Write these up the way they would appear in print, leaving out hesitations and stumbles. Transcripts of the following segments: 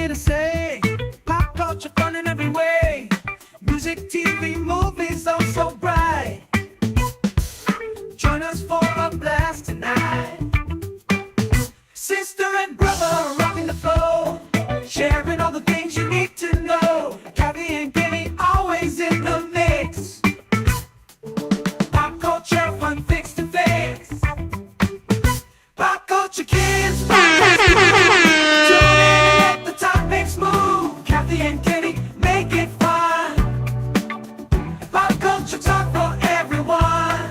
here to say, pop culture fun in every way. Music, TV, movies, oh so bright. Join us for a blast tonight. Sister and brother rocking the flow, sharing all the things you need to know. Kathy and Kenny always in the mix. Pop culture fun fix to fix. Pop culture kids, podcast crew. Tune in and let the topics move. Kathy and Kenny make it fun. Pop culture talk for everyone.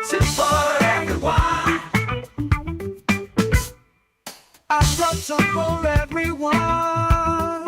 It's for everyone. I brought some for everyone.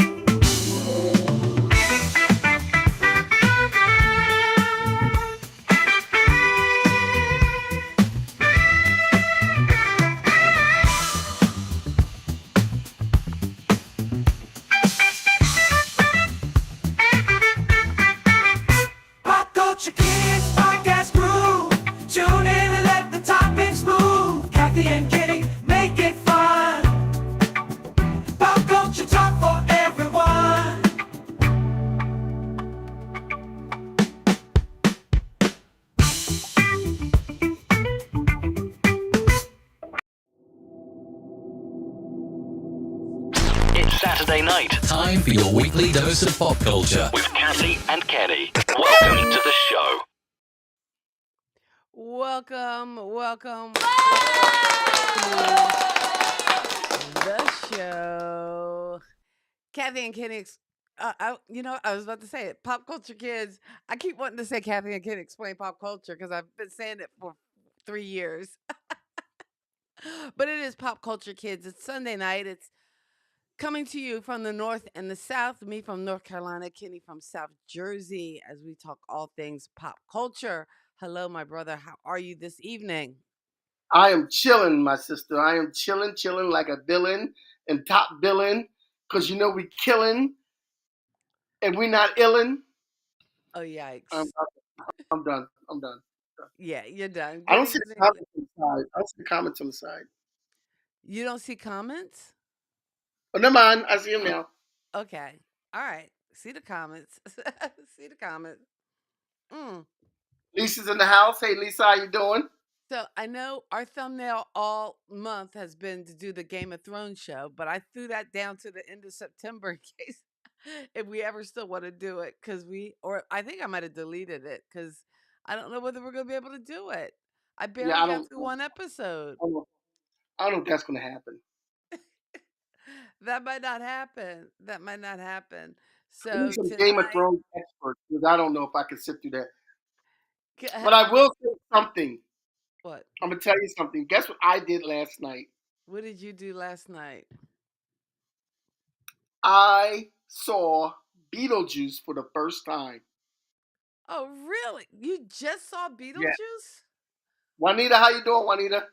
Pop Culture Kids podcast crew. Tune in and let the topics move. Kathy and Kenny make it fun. Pop culture talk for everyone. It's Saturday night Time for your weekly dose of pop culture. with Kathy and Kenny. Welcome to the show. Welcome to the show. Kathy and Kenny, I was about to say it. Pop Culture Kids. I keep wanting to say Kathy and Kenny explain pop culture because I've been saying it for 3 years. But it is Pop Culture Kids. It's Sunday night. It's coming to you from the north and the south. Me from North Carolina, Kenny from South Jersey, as we talk all things pop culture. Hello, my brother. How are you this evening? I am chilling, my sister. I am chilling like a villain and top villain, because we killing and we not illin'. Oh, yikes. I'm done. I'm done. Yeah, you're done. I Good don't see the evening. comments on the side. I don't see the comments on the side. You don't see comments? But never mind. I see them now. Okay. All right. See the comments. See the comments. Mm. Lisa's in the house. Hey, Lisa, how you doing? So I know our thumbnail all month has been to do the Game of Thrones show, but I threw that down to the end of September in case if we ever still want to do it, or I think I might have deleted it because I don't know whether we're going to be able to do it. I barely Yeah, got through one episode. I don't know if that's going to happen. That might not happen. That might not happen. I need So some Game of tonight, Thrones experts, because I don't know if I can sit through that. ha- But I will say something. what? I'm going to tell you something. Guess what I did last night? What did you do last night? I saw Beetlejuice for the first time. Oh, really? You just saw Yeah. Beetlejuice? Juanita, how you doing, Juanita?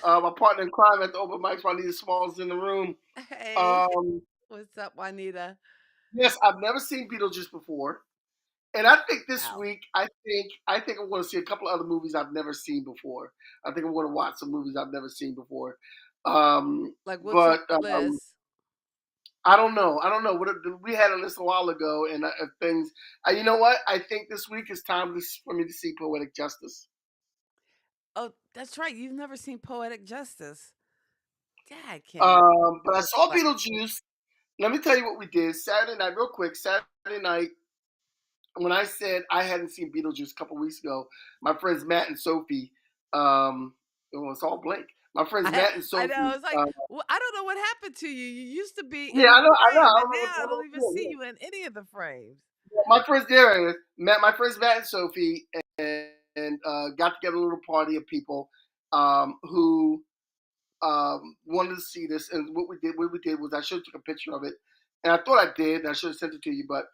My partner in crime at the open mics, Juanita Smalls, in the room. Hey, Um, what's up, Juanita? yes, I've never seen Beetlejuice before, and I think this Wow. week, I think I'm going to see a couple of other movies I've never seen before. I think I'm going to watch some movies I've never seen before. Like, what's on But the list? I don't know. We had a list a while ago, and things. You know what? I think this week is time for me to see Poetic Justice. Oh, that's right. You've never seen Poetic Justice. Yeah, Kenny. But I saw But Beetlejuice. Let me tell you what we did Saturday night, real quick. Saturday night, when I said I hadn't seen Beetlejuice a couple weeks ago, my friends Matt and Sophie, it's all blank. My friends I, Matt and I Sophie, know. It's like, well, I don't know what happened to you. You used to be yeah, in the I know, frame, I and don't know what's now I going don't on. even see Yeah, you in any of the frames. yeah. My friends there, my friends Matt and Sophie, and got together a little party of people who wanted to see this. And what we did was I should have took a picture of it, and I thought I did, and I should have sent it to you, but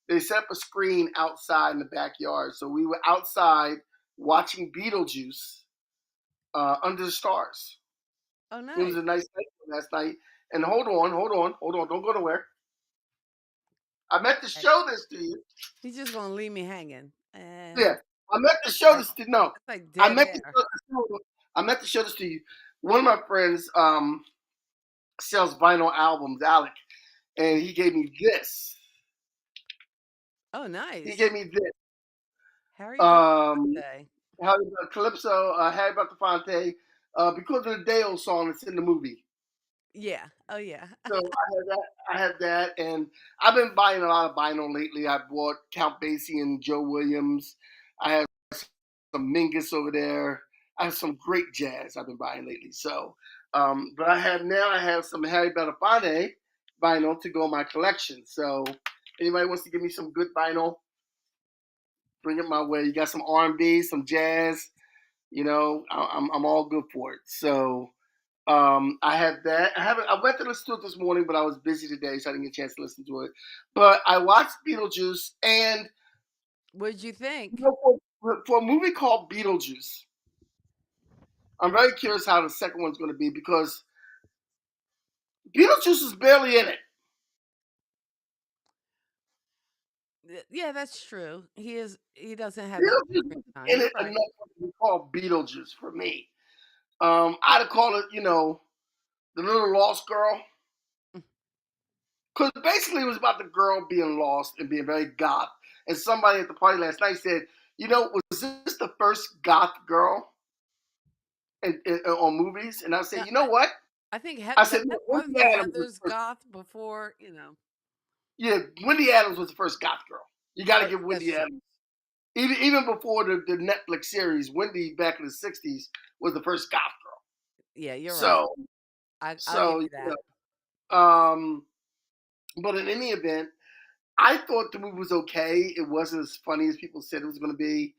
they set up a screen outside in the backyard, so we were outside watching Beetlejuice under the stars. Oh, It was nice. a nice night last night. And hold on, don't go nowhere. I meant to Heck, show this to you. he's just gonna leave me hanging. Eh, Yeah, I meant to show that's this to no. that's like I dead meant to air. I meant to show this to you. One of my friends sells vinyl albums, Alec, and he gave me this. Oh, He gave nice. me this. Harry Um, Belafonte. Calypso, Harry Belafonte, because of the Dale song that's in the movie. Yeah. Oh, yeah. So I have that, and I've been buying a lot of vinyl lately. I bought Count Basie and Joe Williams. I have some Mingus over there. I have some great jazz I've been buying lately. So, but I have some Harry Belafonte vinyl to go in my collection. So, anybody wants to give me some good vinyl, bring it my way. You got some R&B, some jazz. I'm all good for it. So. I have that. I went to listen to it this morning, but I was busy today, so I didn't get a chance to listen to it. But I watched Beetlejuice, and What'd you you think? know, for a movie called Beetlejuice, I'm very curious how the second one's going to be because Beetlejuice is barely in it. Yeah, that's true. He doesn't have that much Beetlejuice screen isn't time. in You're it right. enough to be called Beetlejuice for me. I'd have called it, the little lost girl. Because basically it was about the girl being lost and being very goth. And somebody at the party last night said, was this the first goth girl on movies? And I said, No, you know what? I think I said, no, wasn't Wendy the Adams was Heather's the first. goth before, you know. Yeah, Wendy Adams was the first goth girl. You got to Oh, give that's Wendy true. Adams. Even before the Netflix series, Wendy back in the 60s was the first goth girl. Yeah, you're right. So, I'll give so, you that. but in any event, I thought the movie was okay. It wasn't as funny as people said it was going to be.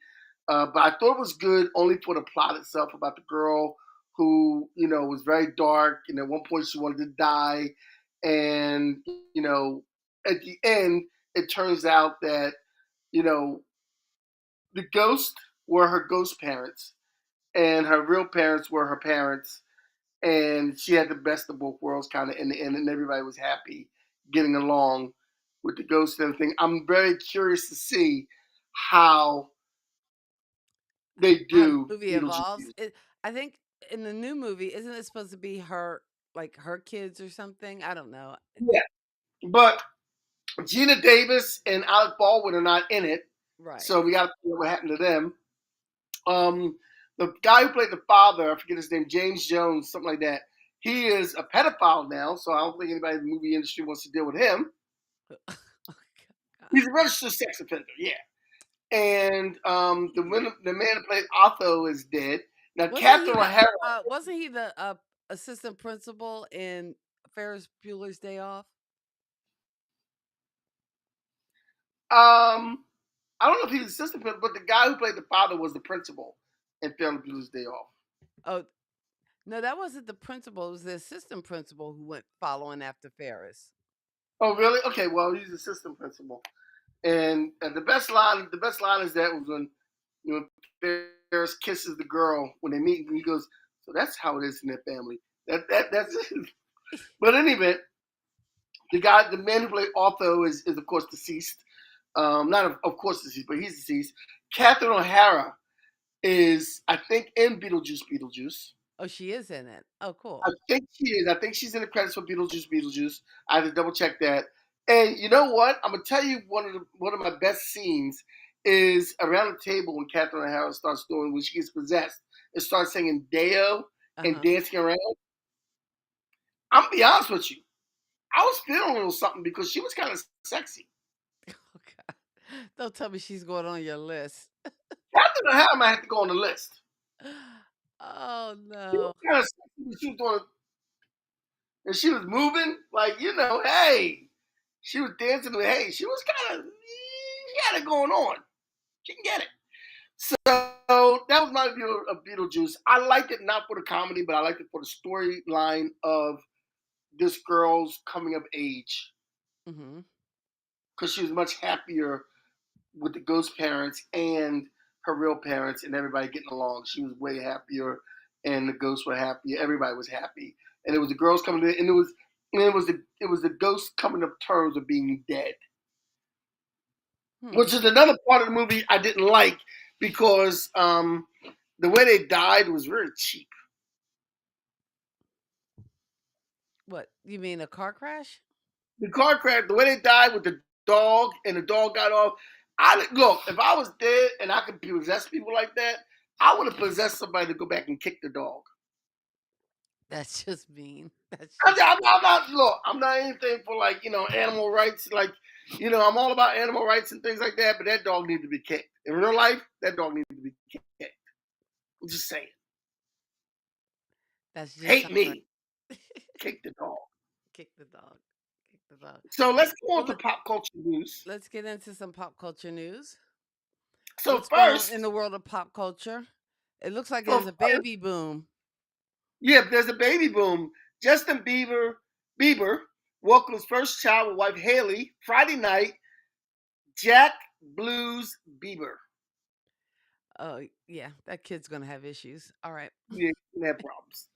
But I thought it was good only for the plot itself about the girl who, was very dark. And at one point she wanted to die. And, you know, at the end, it turns out that, you know, the ghosts were her ghost parents and her real parents were her parents. And she had the best of both worlds kind of in the end. And everybody was happy getting along with the ghost and everything. I'm very curious to see how they How the do movie evolves. Beetlejuice. I think in the new movie, isn't it supposed to be her, like her kids or something? I don't know. Yeah, but Gina Davis and Alec Baldwin are not in it, Right. so we got to see what happened to them. The guy who played the father, I forget his name, James Jones, something like that. He is a pedophile now, so I don't think anybody in the movie industry wants to deal with him. Oh, God. He's a registered sex offender, yeah. And the man who played Otho is dead. Now, Catherine O'Hara. Wasn't he the assistant principal in Ferris Bueller's Day Off? I don't know if he's assistant principal, but the guy who played the father was the principal in Ferris Bueller's Day Off. Oh, no, that wasn't the principal. It was the assistant principal who went following after Ferris. Oh, really? Okay, well, he's assistant principal. And the best line is that was when Ferris kisses the girl when they meet, and he goes, "So that's how it is in their family." That's it. But in any event, the man who played Otho is of course deceased. Not of course deceased, but he's deceased. Catherine O'Hara is, I think, in Beetlejuice. Oh, she is in it. Oh, I cool. think she is. I think she's in the credits for Beetlejuice. I have to double check that. And you know what? I'm gonna tell you one of my best scenes is around the table when Catherine O'Hara starts doing when she gets possessed and starts singing Deo Uh and huh. dancing around. I'm gonna be honest with you. I was feeling a little something because she was kind of sexy. Oh, God. Don't tell me she's going on your list. Catherine O'Hara might have to go on the list. Oh, She was no. kind of sexy when she was doing, and she was moving like hey. She was dancing with hey. She was she had it going on. She can get it. So that was my view of Beetlejuice. I liked it not for the comedy, but I liked it for the storyline of this girl's coming of age Hmm. because she was much happier with the ghost parents and her real parents and everybody getting along. She was way happier, and the ghosts were happy. Everybody was happy, and it was the girls coming in, and it was the ghosts coming to terms of being dead. Hmm. which is another part of the movie I didn't like because the way they died was very cheap. What you mean a car crash? The car crash, the way they died with the dog, and the dog got off. Look, if I was dead and I could possess people like that, I would have possessed somebody to go back and kick the dog. That's just mean. That's I'm, just I'm not look. I'm not anything for animal rights. I'm all about animal rights and things like that. But that dog needs to be kicked. In real life, that dog needs to be kicked. I'm just saying. that's just Hate sound right. me, kick the dog. Kick the dog. Kick the dog. So let's go Well, on to pop culture news. let's get into some pop culture news. So What's going on in first, the world of pop culture? It looks like so there's a first, baby boom. yeah, there's a baby boom. Justin Bieber welcomes first child with wife Haley Friday night. Jack Blues Bieber. Oh, yeah, that kid's gonna have issues. All right. Yeah, he have problems.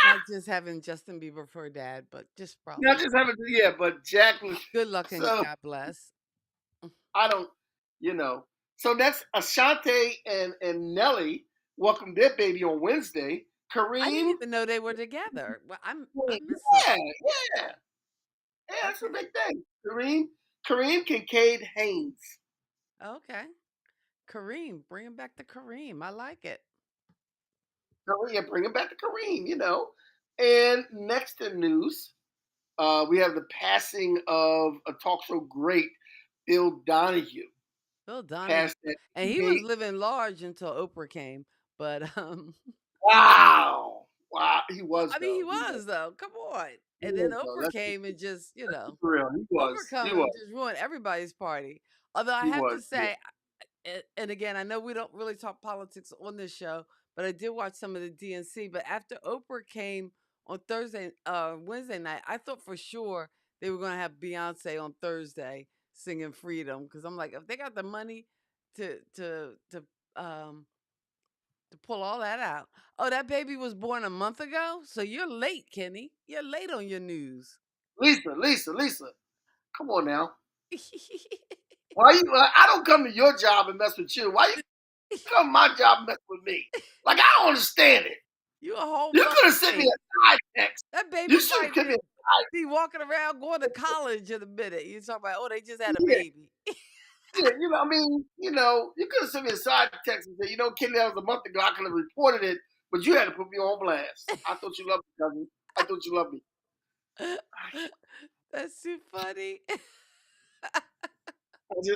Not just having Justin Bieber for a dad, but just Not problems. just having yeah, but Jack was Good luck and so God bless. I don't you know. So next Ashanti and Nelly welcomed their baby on Wednesday. I didn't Kareem, even know they were together. Well, I missed yeah, something. yeah, yeah, that's a Okay. big thing. Kareem Kincaid Haynes. Okay. Kareem, bringing back the Kareem. I like it. Yeah, bring him back to Kareem. And next in news, we have the passing of a talk show great, Bill Donahue. Bill Donahue. Passed at And he was 88. living large until Oprah came. But Wow. Wow. He well, was I mean he though. He was. was though. Come on. He And then was though. Oprah came and just, That's real. He Oprah was. He coming was. just ruined everybody's party. Although I He have was. to Yeah. say, and again, I know we don't really talk politics on this show, but I did watch some of the DNC. But after Oprah came on Wednesday night, I thought for sure they were going to have Beyonce on Thursday singing "Freedom" because I'm like, if they got the money to to to um to pull all that out, oh, that baby was born a month ago, so you're late, Kenny. You're late on your news. Lisa. Come on now. Why you? I don't come to your job and mess with you. Why you come to my job and mess with me? Like I don't understand it. You a whole You month could have sent me late. a side text. That baby You should have probably given me a side. be walking around going to college in a minute. You talk about, oh, they just had a Yeah, baby. yeah. I mean, you could have sent me a side text and said, Kenny, that was a month ago. I could have reported it, but you had to put me on blast. I thought you loved me, cousin. I thought you loved me. That's too funny.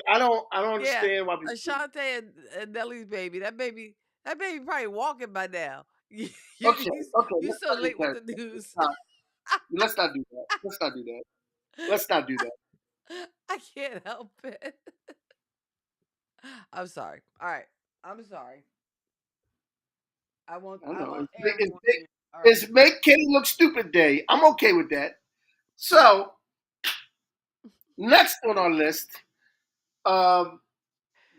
I don't Yeah, understand why people. Ashante and Nelly's baby. That baby probably walking by now. You, Okay, you, okay. you Let's so not late with encourage the that. news. Let's not do that. Let's not do that. Let's not do that. I can't help it. I'm sorry. All right, I'm sorry. I won't. I I know. won't air It's, more on it's, you. All right. it's make Kenny look stupid day. I'm okay with that. So next on our list, um,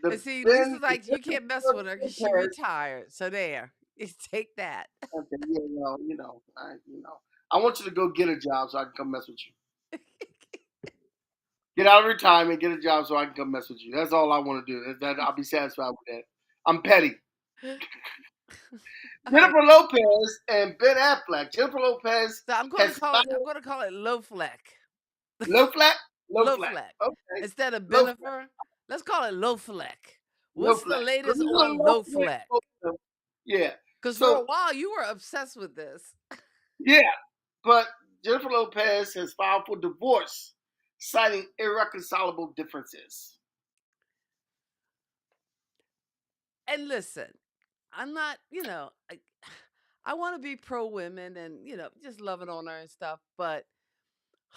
And the see, Ben Lisa's like, you can't mess with her because she Lopez. retired. So there, take that. Okay, yeah, well, I want you to go get a job so I can come mess with you. Get out of retirement, get a job so I can come mess with you. That's all I want to do. I'll be satisfied with that. I'm petty. All right. Jennifer Lopez and Ben Affleck. Jennifer Lopez So I'm gonna has call filed it. I'm gonna call it low fleck. low flat, low Low flat. fleck Okay, instead of low flat, Benifer. Let's call it low fleck. low What's the flat. A latest little on low low flat. fleck? Yeah. Because for a So while you were obsessed with this. yeah, but Jennifer Lopez has filed for divorce, citing irreconcilable differences. And listen, I'm not. I want to be pro women and just loving on her and stuff. But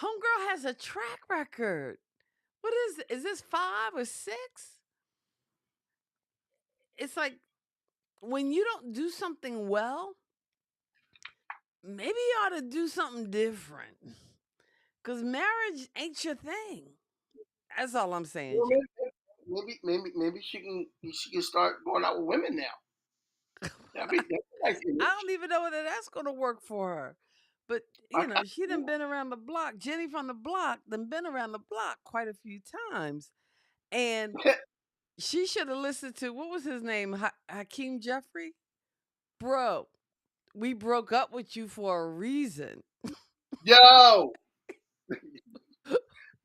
homegirl has a track record. What is it? Is this 5 or 6? It's like when you don't do something well, maybe you ought to do something different. Cause marriage ain't your thing. That's all I'm saying. Well, maybe she can start going out with women now. That's a nice I image. don't even know whether that's gonna work for her. But I, she done been around the block. Jenny from the block done been around the block quite a few times. And she should have listened to, what was his name? Hakeem Jeffrey? Bro, we broke up with you for a reason. Yo,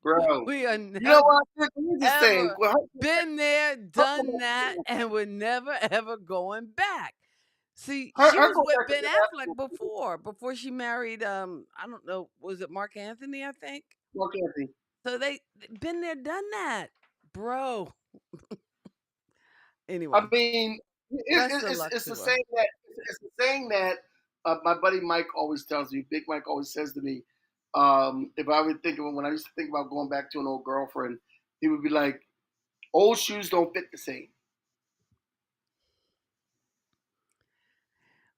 bro. We are You know never, what? Here's the thing. ever been there, done that, and we're never, ever going back. See, she Her was go with back to Ben the Affleck actual before she married, I don't know, was it Mark Anthony, I think? Mark Anthony. So they been there, done that, bro. I Anyway, mean, best of luck it's the to her. saying that it's the saying that my buddy Mike always tells me. Big Mike always says to me, if I would think of when I used to think about going back to an old girlfriend, he would be like, "Old shoes don't fit the same."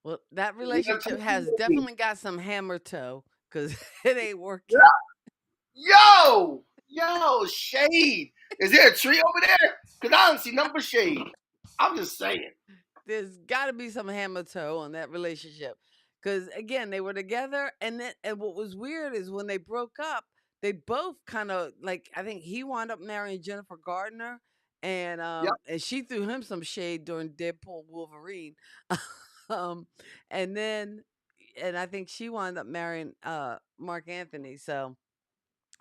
Well, that You know, relationship has definitely got some hammer toe because it ain't yeah. working. Yo, shade. Is there a tree over there? Cause I don't see number shade. I'm just saying. There's got to be some hammer toe on that relationship because again, they were together, and what was weird is when they broke up, they both kind of like, I think he wound up marrying Jennifer Gardner, Yep. and she threw him some shade during Deadpool Wolverine, um, and then and I think she wound up marrying Mark Anthony. So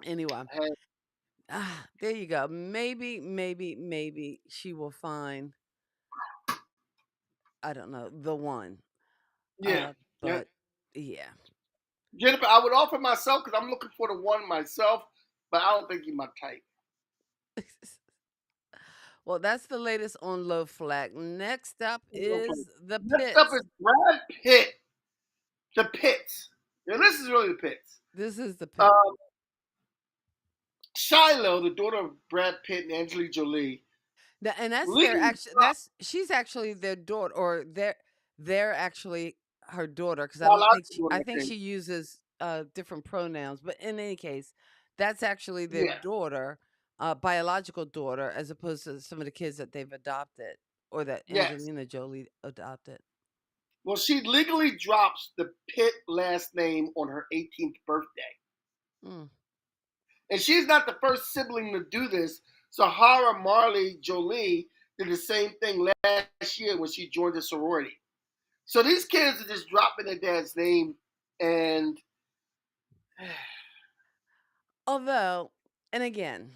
anyway, Hey, there you go. Maybe she will find, I don't know, the one. yeah. Yeah. But yeah. Jennifer, I would offer myself because I'm looking for the one myself, but I don't think he's my type. Well, that's the latest on Low Flag. Next up is the Next up Pits. is Brad Pitt. The Pits. Now this is really the Pits. This is the Pit. Um, Shiloh, the daughter of Brad Pitt and Angelina Jolie, And that's their legally actually, that's she's actually their daughter, or they're actually her daughter, because biological daughter, I I think think. she uses different pronouns. But in any case, that's actually their Yeah. daughter, biological daughter, as opposed to some of the kids that they've adopted or that Yes. Angelina Jolie adopted. Well, she legally drops the Pitt last name on her 18th birthday. Mm. And she's not the first sibling to do this. Sahara Marley Jolie did the same thing last year when she joined the sorority. So these kids are just dropping their dad's name, and Although, and again,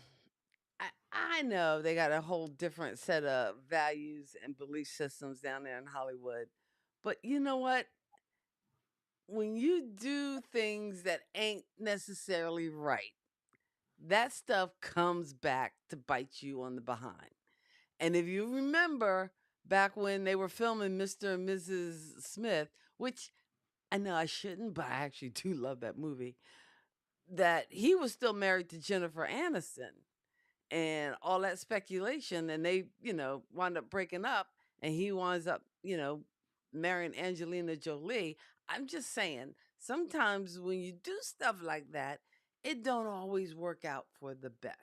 I know they got a whole different set of values and belief systems down there in Hollywood. But you know what? When you do things that ain't necessarily right, that stuff comes back to bite you on the behind. And if you remember back when they were filming Mr. and Mrs. Smith, which I know I shouldn't, but I actually do love that movie, that he was still married to Jennifer Aniston and all that speculation, and they, wound up breaking up, and he winds up, marrying Angelina Jolie. I'm just saying, sometimes when you do stuff like that, it don't always work out for the best.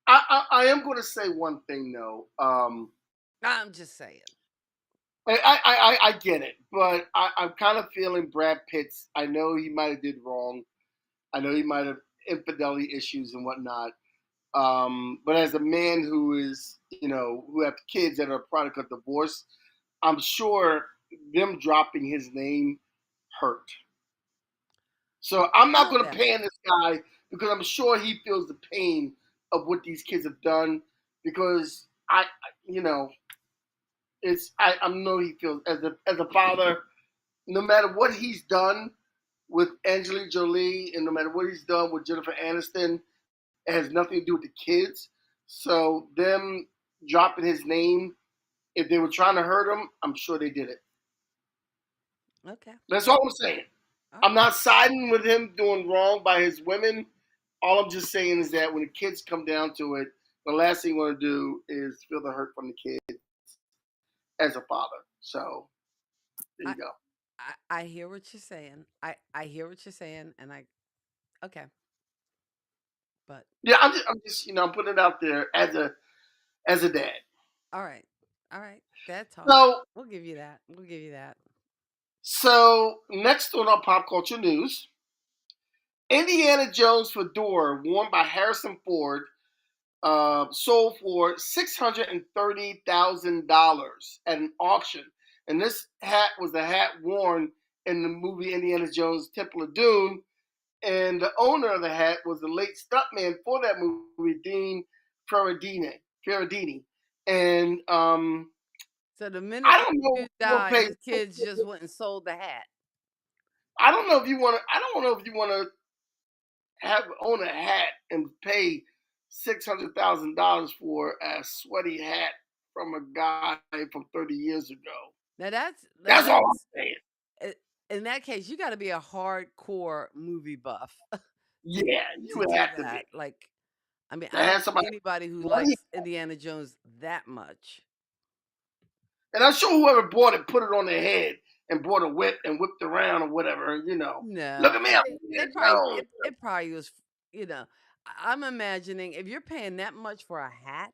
I am going to say one thing though. I'm just saying. I get it, but I'm kind of feeling Brad Pitt's. I know he might have did wrong. I know he might have infidelity issues and whatnot. But as a man who is, who have kids that are a product of divorce, I'm sure them dropping his name hurt. So I'm not Oh going to yeah. pan this guy because I'm sure he feels the pain of what these kids have done. Because you know, I know he feels as a father, no matter what he's done with Angelina Jolie and no matter what he's done with Jennifer Aniston, it has nothing to do with the kids. So them dropping his name, if they were trying to hurt him, I'm sure they did it. Okay. That's all I'm saying. All I'm right. not siding with him doing wrong by his women. All I'm just saying is that when the kids come down to it, the last thing you want to do is feel the hurt from the kid as a father. So there I you go. I hear what you're saying. I hear what you're saying, and I okay, but Yeah, I'm just I'm putting it out there as a dad. all right, all right. Dad talk. So We'll give you that. We'll give you that. so next on our pop culture news, Indiana Jones fedora worn by Harrison Ford sold for $630,000 at an auction. And this hat was the hat worn in the movie Indiana Jones Temple of Doom. And the owner of the hat was the late stuntman for that movie, Dean Ferradini. And So the minute I the don't know if dude you want to died, pay. his kids just went and sold the hat. I don't know if you want to. I don't know if you want to have own a hat and pay $600,000 for a sweaty hat from a guy from 30 years ago. Now that's now That's all I'm that's saying. in that case, you got to be a hardcore movie buff to Yeah, you to would do have to be. that. Like, I mean, To I don't have know somebody anybody who sweaty, likes Indiana Jones that much. and I'm sure whoever bought it put it on their head and bought a whip and whipped around or whatever. Look No, at me, I'm they Indiana probably Jones. it probably was. You know, I'm imagining if you're paying that much for a hat,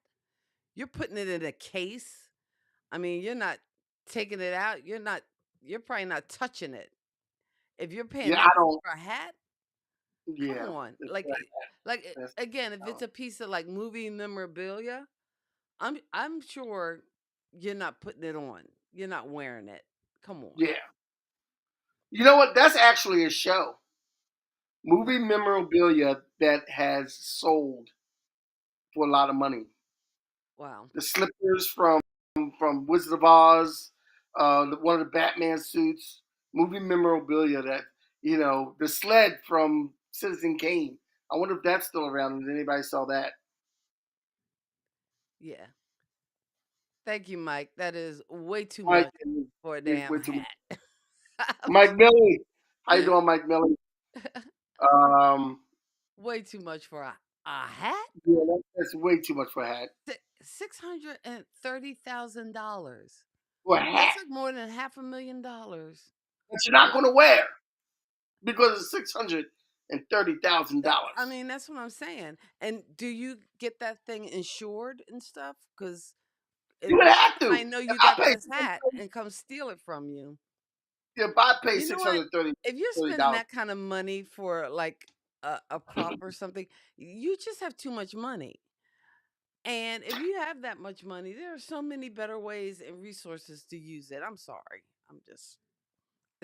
you're putting it in a case. I mean, you're not taking it out. You're not. You're probably not touching it. If you're paying Yeah, that I much don't. for a hat, come Yeah, on. that's Like, that's. again, if I it's don't- a piece of like movie memorabilia, I'm sure you're not putting it on. You're not wearing it. Come on. Yeah, you know what? That's actually a show. Movie memorabilia that has sold for a lot of money. Wow. The slippers from Wizard of Oz, one of the Batman suits, movie memorabilia that the sled from Citizen Kane. I wonder if that's still around. Did anybody saw that? Yeah. Thank you, Mike. That is way too Mike, much for a way, damn way too much. hat. Mike Millie, how you doing, Mike Millie? Um, Way too much for a hat? yeah, that's way too much for a hat. $630,000. For a hat That's like more than $500,000. that you're not going to wear because it's $630,000. I mean, that's what I'm saying. And do you get that thing insured and stuff? Because You if would what have if to. I know If you I got pay this hat and come steal it from you? if I pay You know six what? hundred thirty If you're thirty spending dollars, that kind of money for like a prop or something, you just have too much money. And if you have that much money, there are so many better ways and resources to use it. I'm sorry. I'm just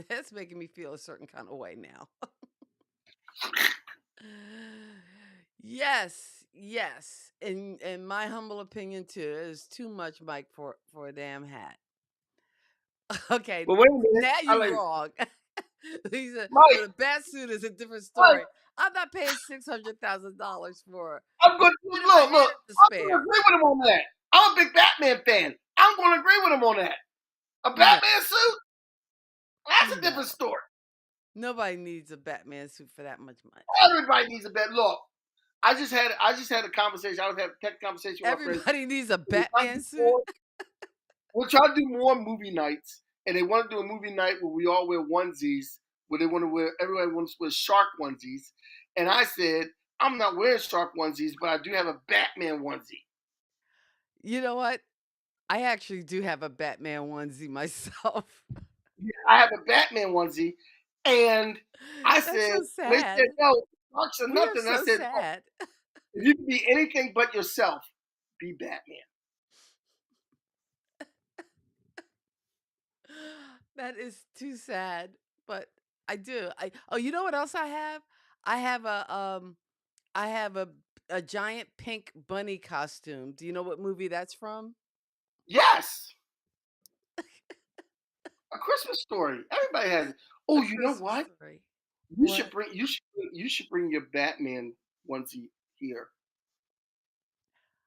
that's making me feel a certain kind of way now. Yes, yes. In my humble opinion too, it is too much, Mike, for a damn hat. Okay, but wait a minute. now I you like wrong. He said, Mike. "Well, the bat suit is a different Mike, story. I'm not paying $600,000 for. I'm going to Even if I look, had look. it to I'm going to spare, agree with him on that. I'm a big Batman fan. I'm going to agree with him on that. A no, Batman suit? That's a different no, story. nobody needs a Batman suit for that much money. Everybody needs a bat. Look, I just had a conversation. I was having a tech conversation with my friends. Everybody needs a We're trying to Batman do suit. more, we're trying to do more movie nights, and they want to do a movie night where we all wear onesies. Where they want to wear, everybody wants to wear shark onesies, and I said I'm not wearing shark onesies, but I do have a Batman onesie. You know what? I actually do have a Batman onesie myself. I have a Batman onesie, and I That's said, so and they sad. said, no, sharks are We are nothing. And I so said, no, sad. if you can be anything but yourself, be Batman. That is too sad, but I do. Oh, you know what else I have? I have I have a giant pink bunny costume. Do you know what movie that's from? Yes, a Christmas story. Everybody has it. A Oh, you know Christmas what? story. You What? should bring you should bring your Batman onesie here,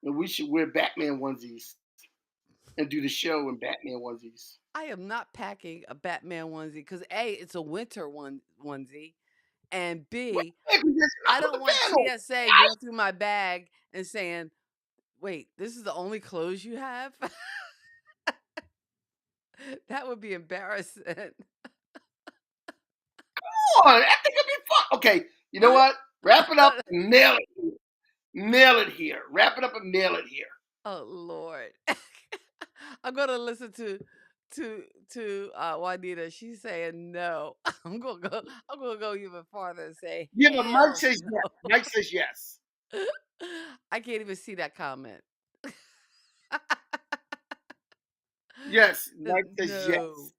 and we should wear Batman onesies and do the show in Batman onesies. I am not packing a Batman onesie because A, it's a winter onesie, and Wait, B, wait, I I put don't the want fan on. TSA going through my bag and saying, "Wait, this is the only clothes you have?" That would be embarrassing. Come on, I think it'd be fun. Okay, you know what? Wrap it up and mail it. Mail it here. Wrap it up and mail it here. Oh Lord. I'm gonna listen to Juanita. She's saying no. I'm gonna go even farther and say Yeah, but Mike hell says yes. no. Mike says yes. I can't even see that comment. Yes, Mike says No. yes,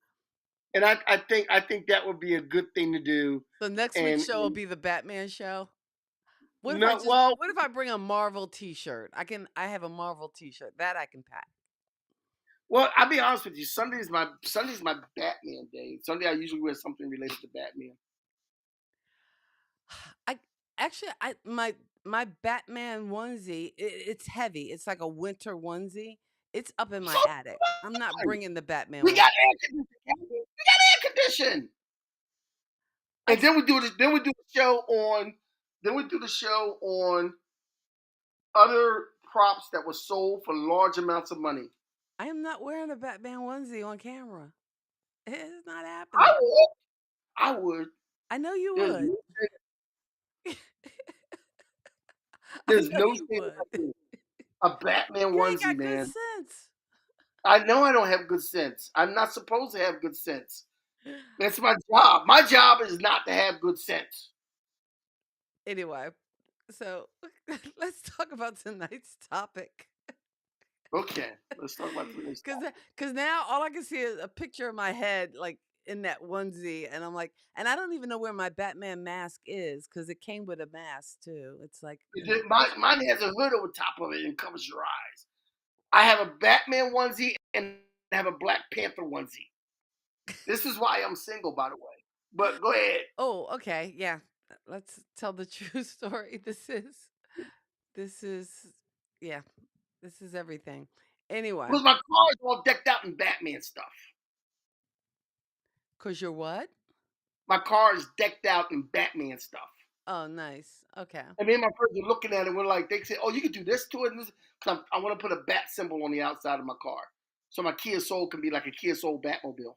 and I think that would be a good thing to do. So next week's show will And be the Batman show. no, well, What if I bring a Marvel t-shirt? I have a Marvel t-shirt. That I can pack. I'll be honest with you. Sunday's my Batman day. Sunday I usually wear something related to Batman. I actually I my Batman onesie, it's heavy. It's like a winter onesie. It's up in So my attic. I'm not fun. bringing the Batman We one. got air conditioning. We got air conditioning. I And s- then we do the show on other props that were sold for large amounts of money. I am not wearing a Batman onesie on camera. It's not I happening. would. I would. I know you There's would. no, I there's know no you shame would. in it. A Batman You ain't onesie, got good man. sense. I know I don't have good sense. I'm not supposed to have good sense. That's my job. My job is not to have good sense. Anyway, so let's talk about tonight's topic. Okay, let's talk about today's Cause, topic. cause now all I can see is a picture of my head, like in that onesie, and I'm like, and I don't even know where my Batman mask is, cause it came with a mask too. It's like, Mine has a hood over top of it and covers your eyes. I have a Batman onesie and I have a Black Panther onesie. This is why I'm single, by the way. But go ahead. oh, okay, yeah. Let's tell the true story. This is, yeah, this is everything. Anyway, Because my car is all decked out in Batman stuff. cause you're what? My car is decked out in Batman stuff. Oh, nice. Okay. And me and my friends are looking at it. We're like, they say, "Oh, you can do this to it." Because I want to put a bat symbol on the outside of my car, so my Kia Soul can be like a Kia Soul Batmobile.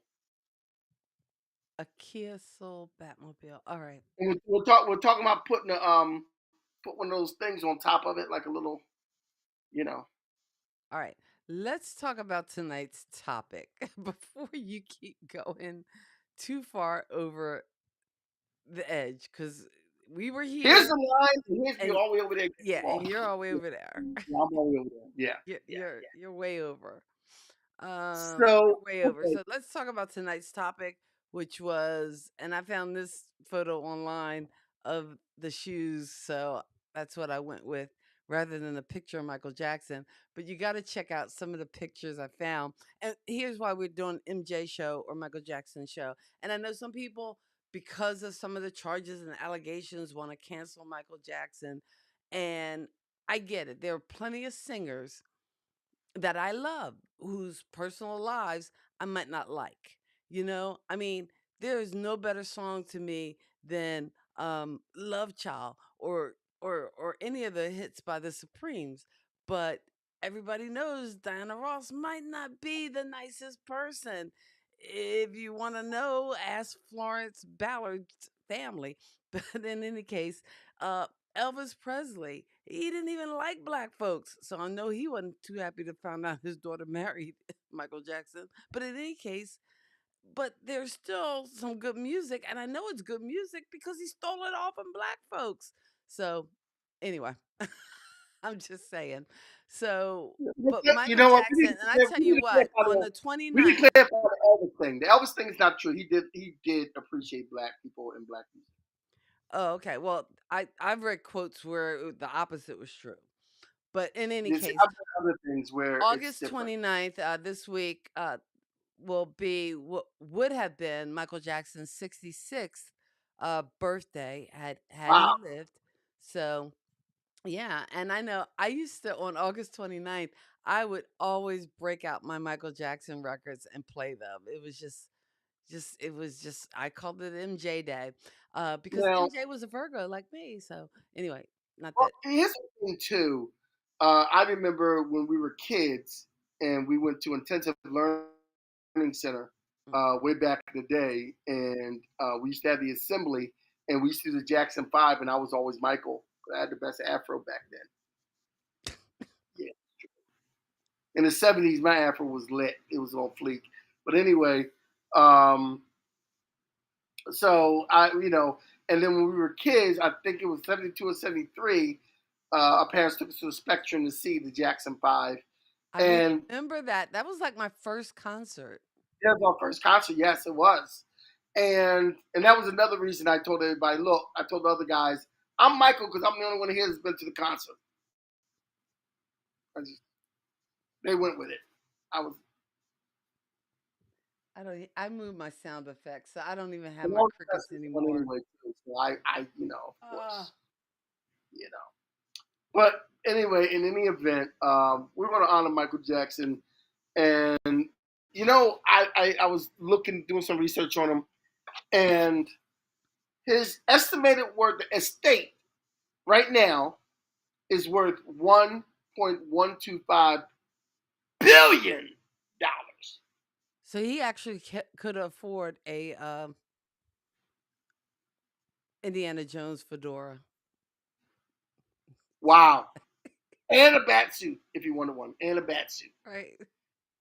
A Kia Soul Batmobile. All right. And we're talking about put one of those things on top of it, like a little, you know. All right. Let's talk about tonight's topic before you keep going too far over the edge because we were Here's here the line, and here's me and all the way over there getting yeah, and lost. you're all the way over there. Yeah, I'm all the way over there. Yeah, You're yeah, you're yeah. you're way over. You're So way over. okay, So let's talk about tonight's topic, which was, and I found this photo online of the shoes, so that's what I went with rather than a picture of Michael Jackson. But you got to check out some of the pictures I found. And here's why we're doing MJ show or Michael Jackson show. And I know some people, because of some of the charges and allegations, want to cancel Michael Jackson. And I get it. There are plenty of singers that I love, whose personal lives I might not like. I mean, there is no better song to me than Love Child or any of the hits by the Supremes. But everybody knows Diana Ross might not be the nicest person. If you want to know, ask Florence Ballard's family. But in any case, uh, Elvis Presley, he didn't even like black folks. So I know he wasn't too happy to find out his daughter married Michael Jackson. But in any case, but there's still some good music. And I know it's good music because he stole it all from black folks. So anyway, I'm just saying. So, but you Michael know what? Jackson, and I tell you what, on the We need to 29th, clarify the Elvis thing. The Elvis thing is not true. He did appreciate black people and black music. oh, okay. Well, I've read quotes where the opposite was true. But in any You see, case, I've done other things where it's August different. 29th, this week, will be what would have been Michael Jackson's 66th birthday had he Wow. lived. So yeah, and I know I used to on August 29th, I would always break out my Michael Jackson records and play them. It was just it was just I called it MJ Day. Because Now, MJ was a Virgo like me. So anyway, not well, that. here's the thing too. I remember when we were kids and we went to intensive learning center Mm. way back in the day, and we used to have the assembly, and we used to do the Jackson Five, and I was always Michael. I had the best afro back then. Yeah. In the '70s, my afro was lit. It was on fleek. But anyway, um, so and then when we were kids, I think it was '72 or '73. Our parents took us to the Spectrum to see the Jackson Five, I and remember that. That was like my first concert. that was our first concert. Yes, it was, and that was another reason I told everybody, look, I told the other guys, I'm Michael because I'm the only one here that's been to the concert. They went with it. I was. I don't. I moved my sound effects, so I don't even have And I my was crickets one anymore. anyway too. So I, of Ah, course, you know. But anyway, in any event, we're going to honor Michael Jackson, and I was doing some research on him, and his estimated worth, the estate right now is worth $1.125 billion. so he actually could afford a Indiana Jones fedora, Wow. And a bat suit, if you wanted one, and a bat suit. right?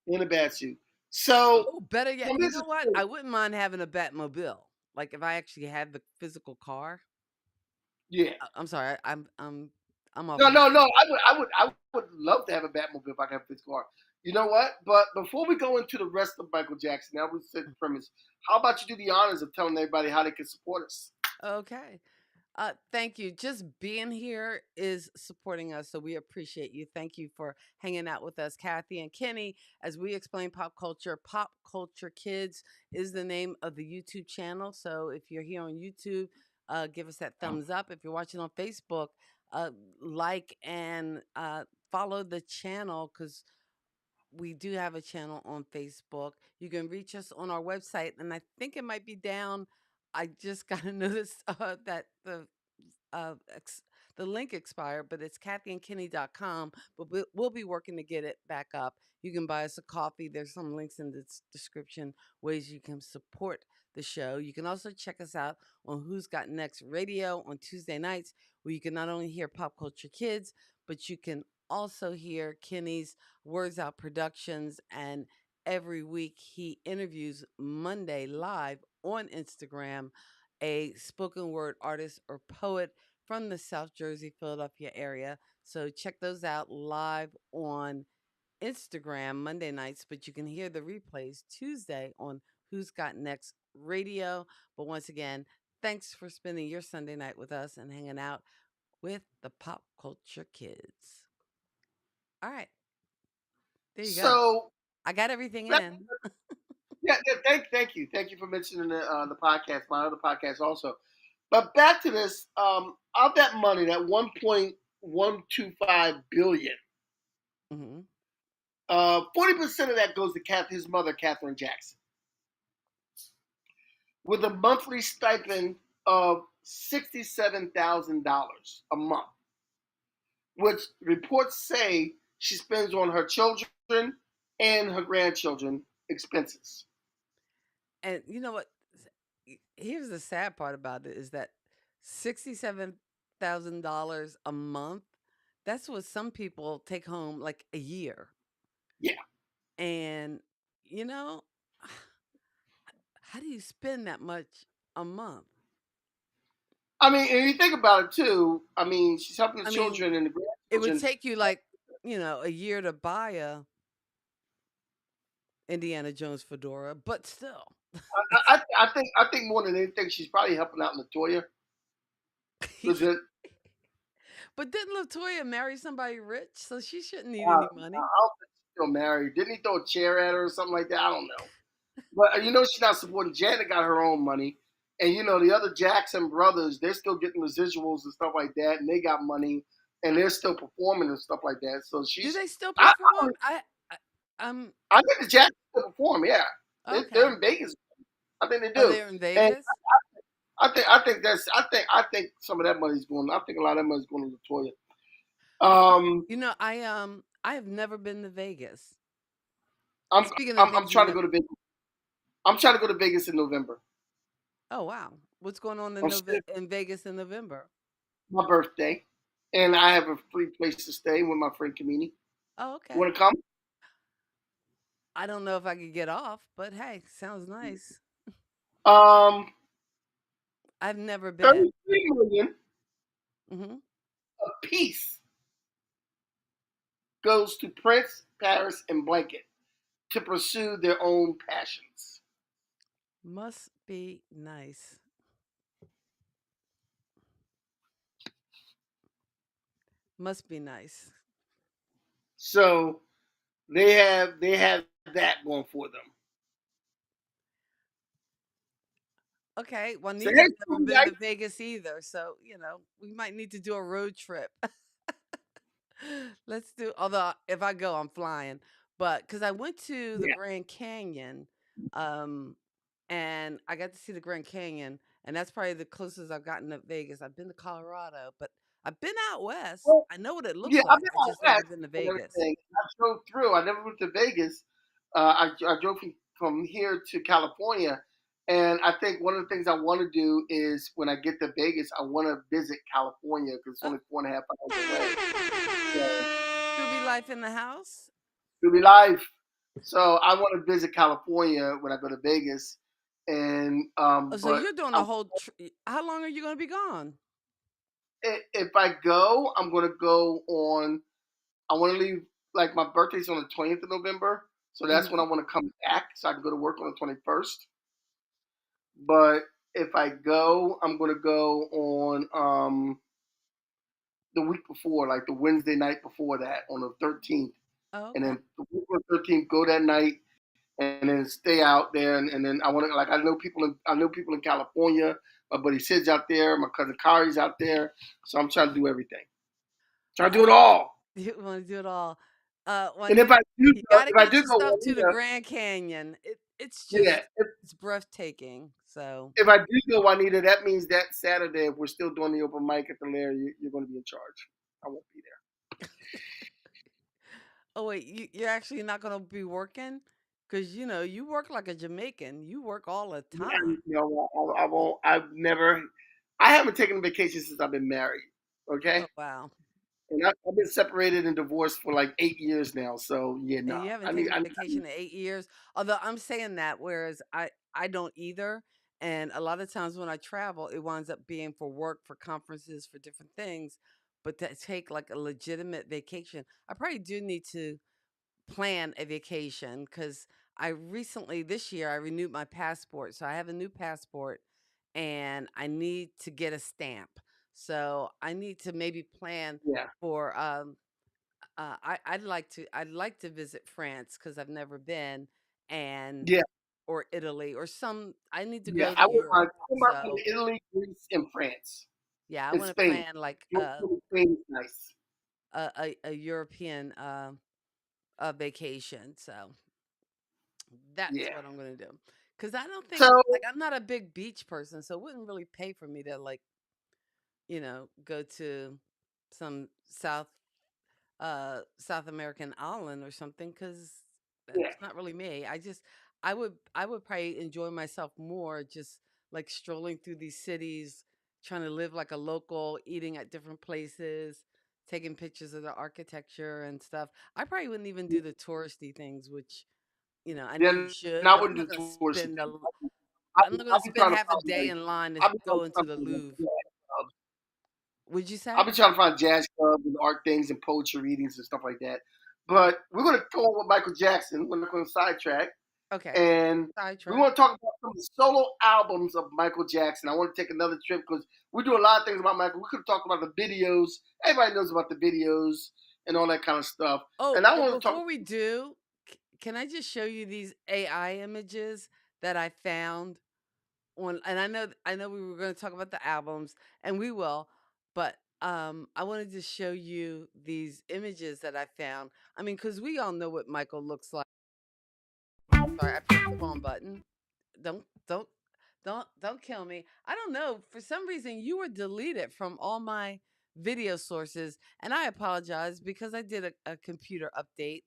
And a bat suit. So, Oh, better yet, from you his know what? estate, I wouldn't mind having a Batmobile. Like if I actually had the physical car. yeah. I'm sorry, I'm off No, my no, no. feet. I would love to have a Batmobile if I could have this car. You know what? But before we go into the rest of Michael Jackson, now we said the premise. How about you do the honors of telling everybody how they can support us? Okay. Thank you. Just being here is supporting us, so we appreciate you. Thank you for hanging out with us, Kathy and Kenny, as we explain pop culture. Pop Culture Kids is the name of the YouTube channel. So if you're here on YouTube, give us that thumbs up. If you're watching on Facebook, uh, like and follow the channel because we do have a channel on Facebook. You can reach us on our website, and I think it might be down. I just got to notice that uh, ex- the link expired, but it's kathyandkenny.com. But we'll be working to get it back up. You can buy us a coffee. There's some links in the description, ways you can support the show. You can also check us out on Who's Got Next Radio on Tuesday nights, where you can not only hear Pop Culture Kids, but you can also hear Kenny's Words Out Productions. And every week he interviews Monday live on Instagram a spoken word artist or poet from the South Jersey, Philadelphia area. So check those out live on Instagram Monday nights, but you can hear the replays Tuesday on Who's Got Next Radio. But once again, thanks for spending your Sunday night with us and hanging out with the Pop Culture Kids. All right, there you go. So, I got everything that, in. yeah, thank you for mentioning the podcast, my other podcast also. But back to this, of that money, that 1.125 billion, Hmm. 40% of that goes to his mother, Katherine Jackson, with a monthly stipend of $67,000 a month, which reports say she spends on her children and her grandchildren expenses. And you know what? Here's the sad part about it is that $67,000 a month, that's what some people take home like a year. Yeah. And, you know, how do you spend that much a month? I mean, and you think about it too. I mean, she's helping the I mean, children and the it would grandchildren. take you like, a year to buy a Indiana Jones fedora, but still. I think more than anything, she's probably helping out Latoya. Legit. But didn't Latoya marry somebody rich? So she shouldn't need I any don't money. think she's still married. Didn't he throw a chair at her or something like that? I don't know. But she's not supporting. Janet got her own money, and the other Jackson brothers, they're still getting residuals and stuff like that, and they got money, and they're still performing and stuff like that. So Do she's, they still I, perform? I um I think the Jacksons still perform. Yeah, they're okay. in Vegas. I think they Are do, they in and Vegas? I think some of that money's going. I think a lot of that money's going to Latoya. Um, I have never been to Vegas. I'm Speaking of I'm things you trying to know. go to Vegas. I'm trying to go to Vegas in November. Oh wow. What's going on I'm still in Vegas in November? my birthday, and I have a free place to stay with my friend Kamini. Oh, You okay. want to come? I don't know if I could get off, but hey, sounds nice. Um, I've never been. 33 million Hmm. of peace goes to Prince, Paris, and Blanket to pursue their own passions. Must be nice. Must be nice. So they have that going for them. Okay, So hey, Juanita's never cool been guys. to Vegas either, so we might need to do a road trip. Let's do. Although if I go, I'm flying. But because I went to the Yeah. Grand Canyon, um, and I got to see the Grand Canyon, and that's probably the closest I've gotten to Vegas. I've been to Colorado, but I've been out west. Well, I know what it yeah, looks I've like. been I out just never west been to and Vegas. everything. I drove through. I never went to Vegas. I drove from here to California, and I think one of the things I want to do is when I get to Vegas, I want to visit California because it's Oh, only 4.5 hours away. So to be life in the house. it'll be live. So I want to visit California when I go to Vegas, and Oh, so but you're doing a whole. How long are you going to be gone? if I go, I'm gonna go on. I want to leave like my birthday's on the 20th of November, so that's when I Hmm. want to come back, so I can go to work on the 21st. But if I go, I'm gonna go on the week before, like the Wednesday night before that, on the 13th, Oh, and okay. then the week on the 13th, go that night, and then stay out there, and then I want to like I know people in California. My buddy Sid's out there, my cousin Kari's out there, so I'm trying to do everything. Trying to do it Uh, all. you want to do it all. And Juanita, you got to if I get do go, yourself to the Juanita, Grand Canyon. It's yeah, just, it's breathtaking. So, if I do go, Juanita, that means that Saturday, if we're still doing the open mic at the Lair, you're going to be in charge. I won't be there. oh wait, you're actually not going to be working because you work like a Jamaican. You work all the Yeah, time. I won't. I've never. I haven't taken a vacation since I've been married. Okay, Oh wow, and I've been separated and divorced for like 8 years now. So yeah, and no. you haven't I need. taken a vacation in 8 years. Although I'm saying that, whereas I don't either. And a lot of times when I travel, it winds up being for work, for conferences, for different things. But to take like a legitimate vacation, I probably do need to plan a vacation because I recently this year I renewed my passport. So I have a new passport and I need to get a stamp. So I need to maybe plan Yeah, for I'd like to visit France because I've never been, and yeah, or Italy or some I need to yeah. go to Europe. I wouldn't mind going So to Italy, Greece, and France, yeah, I and want to Spain. plan like Spain is nice. a European vacation. So that's Yeah. what I'm gonna do. Cause I don't think So like I'm not a big beach person, so it wouldn't really pay for me to like, go to some South American island or something cuz yeah, that's not really me. I would probably enjoy myself more just like strolling through these cities, trying to live like a local, eating at different places, taking pictures of the architecture and stuff. I probably wouldn't even do the touristy things, which I know you then should, I but I'm wouldn't not do gonna touristy spend things. I'm not gonna I'll be spend trying to half a find day like in line to I'll be trying go to into find the like Louvre. jazz clubs. Would you I'll say? be trying to find jazz clubs and art things and poetry readings and stuff like that. But we're gonna go on with Michael Jackson. We're not gonna sidetrack, Okay. and we Sidetrack. want to talk about some of the solo albums of Michael Jackson. I want to take another trip because we do a lot of things about Michael. We could have talked about the videos. Everybody knows about the videos and all that kind of stuff. Oh, And I but want to talk. before we do, can I just show you these AI images that I found on and I know we were going to talk about the albums and we will, but I wanted to show you these images that I found. I mean, cuz we all know what Michael looks like. Sorry, I pressed the wrong button. Don't don't don't kill me. I don't know. For some reason you were deleted from all my video sources and I apologize because I did a computer update,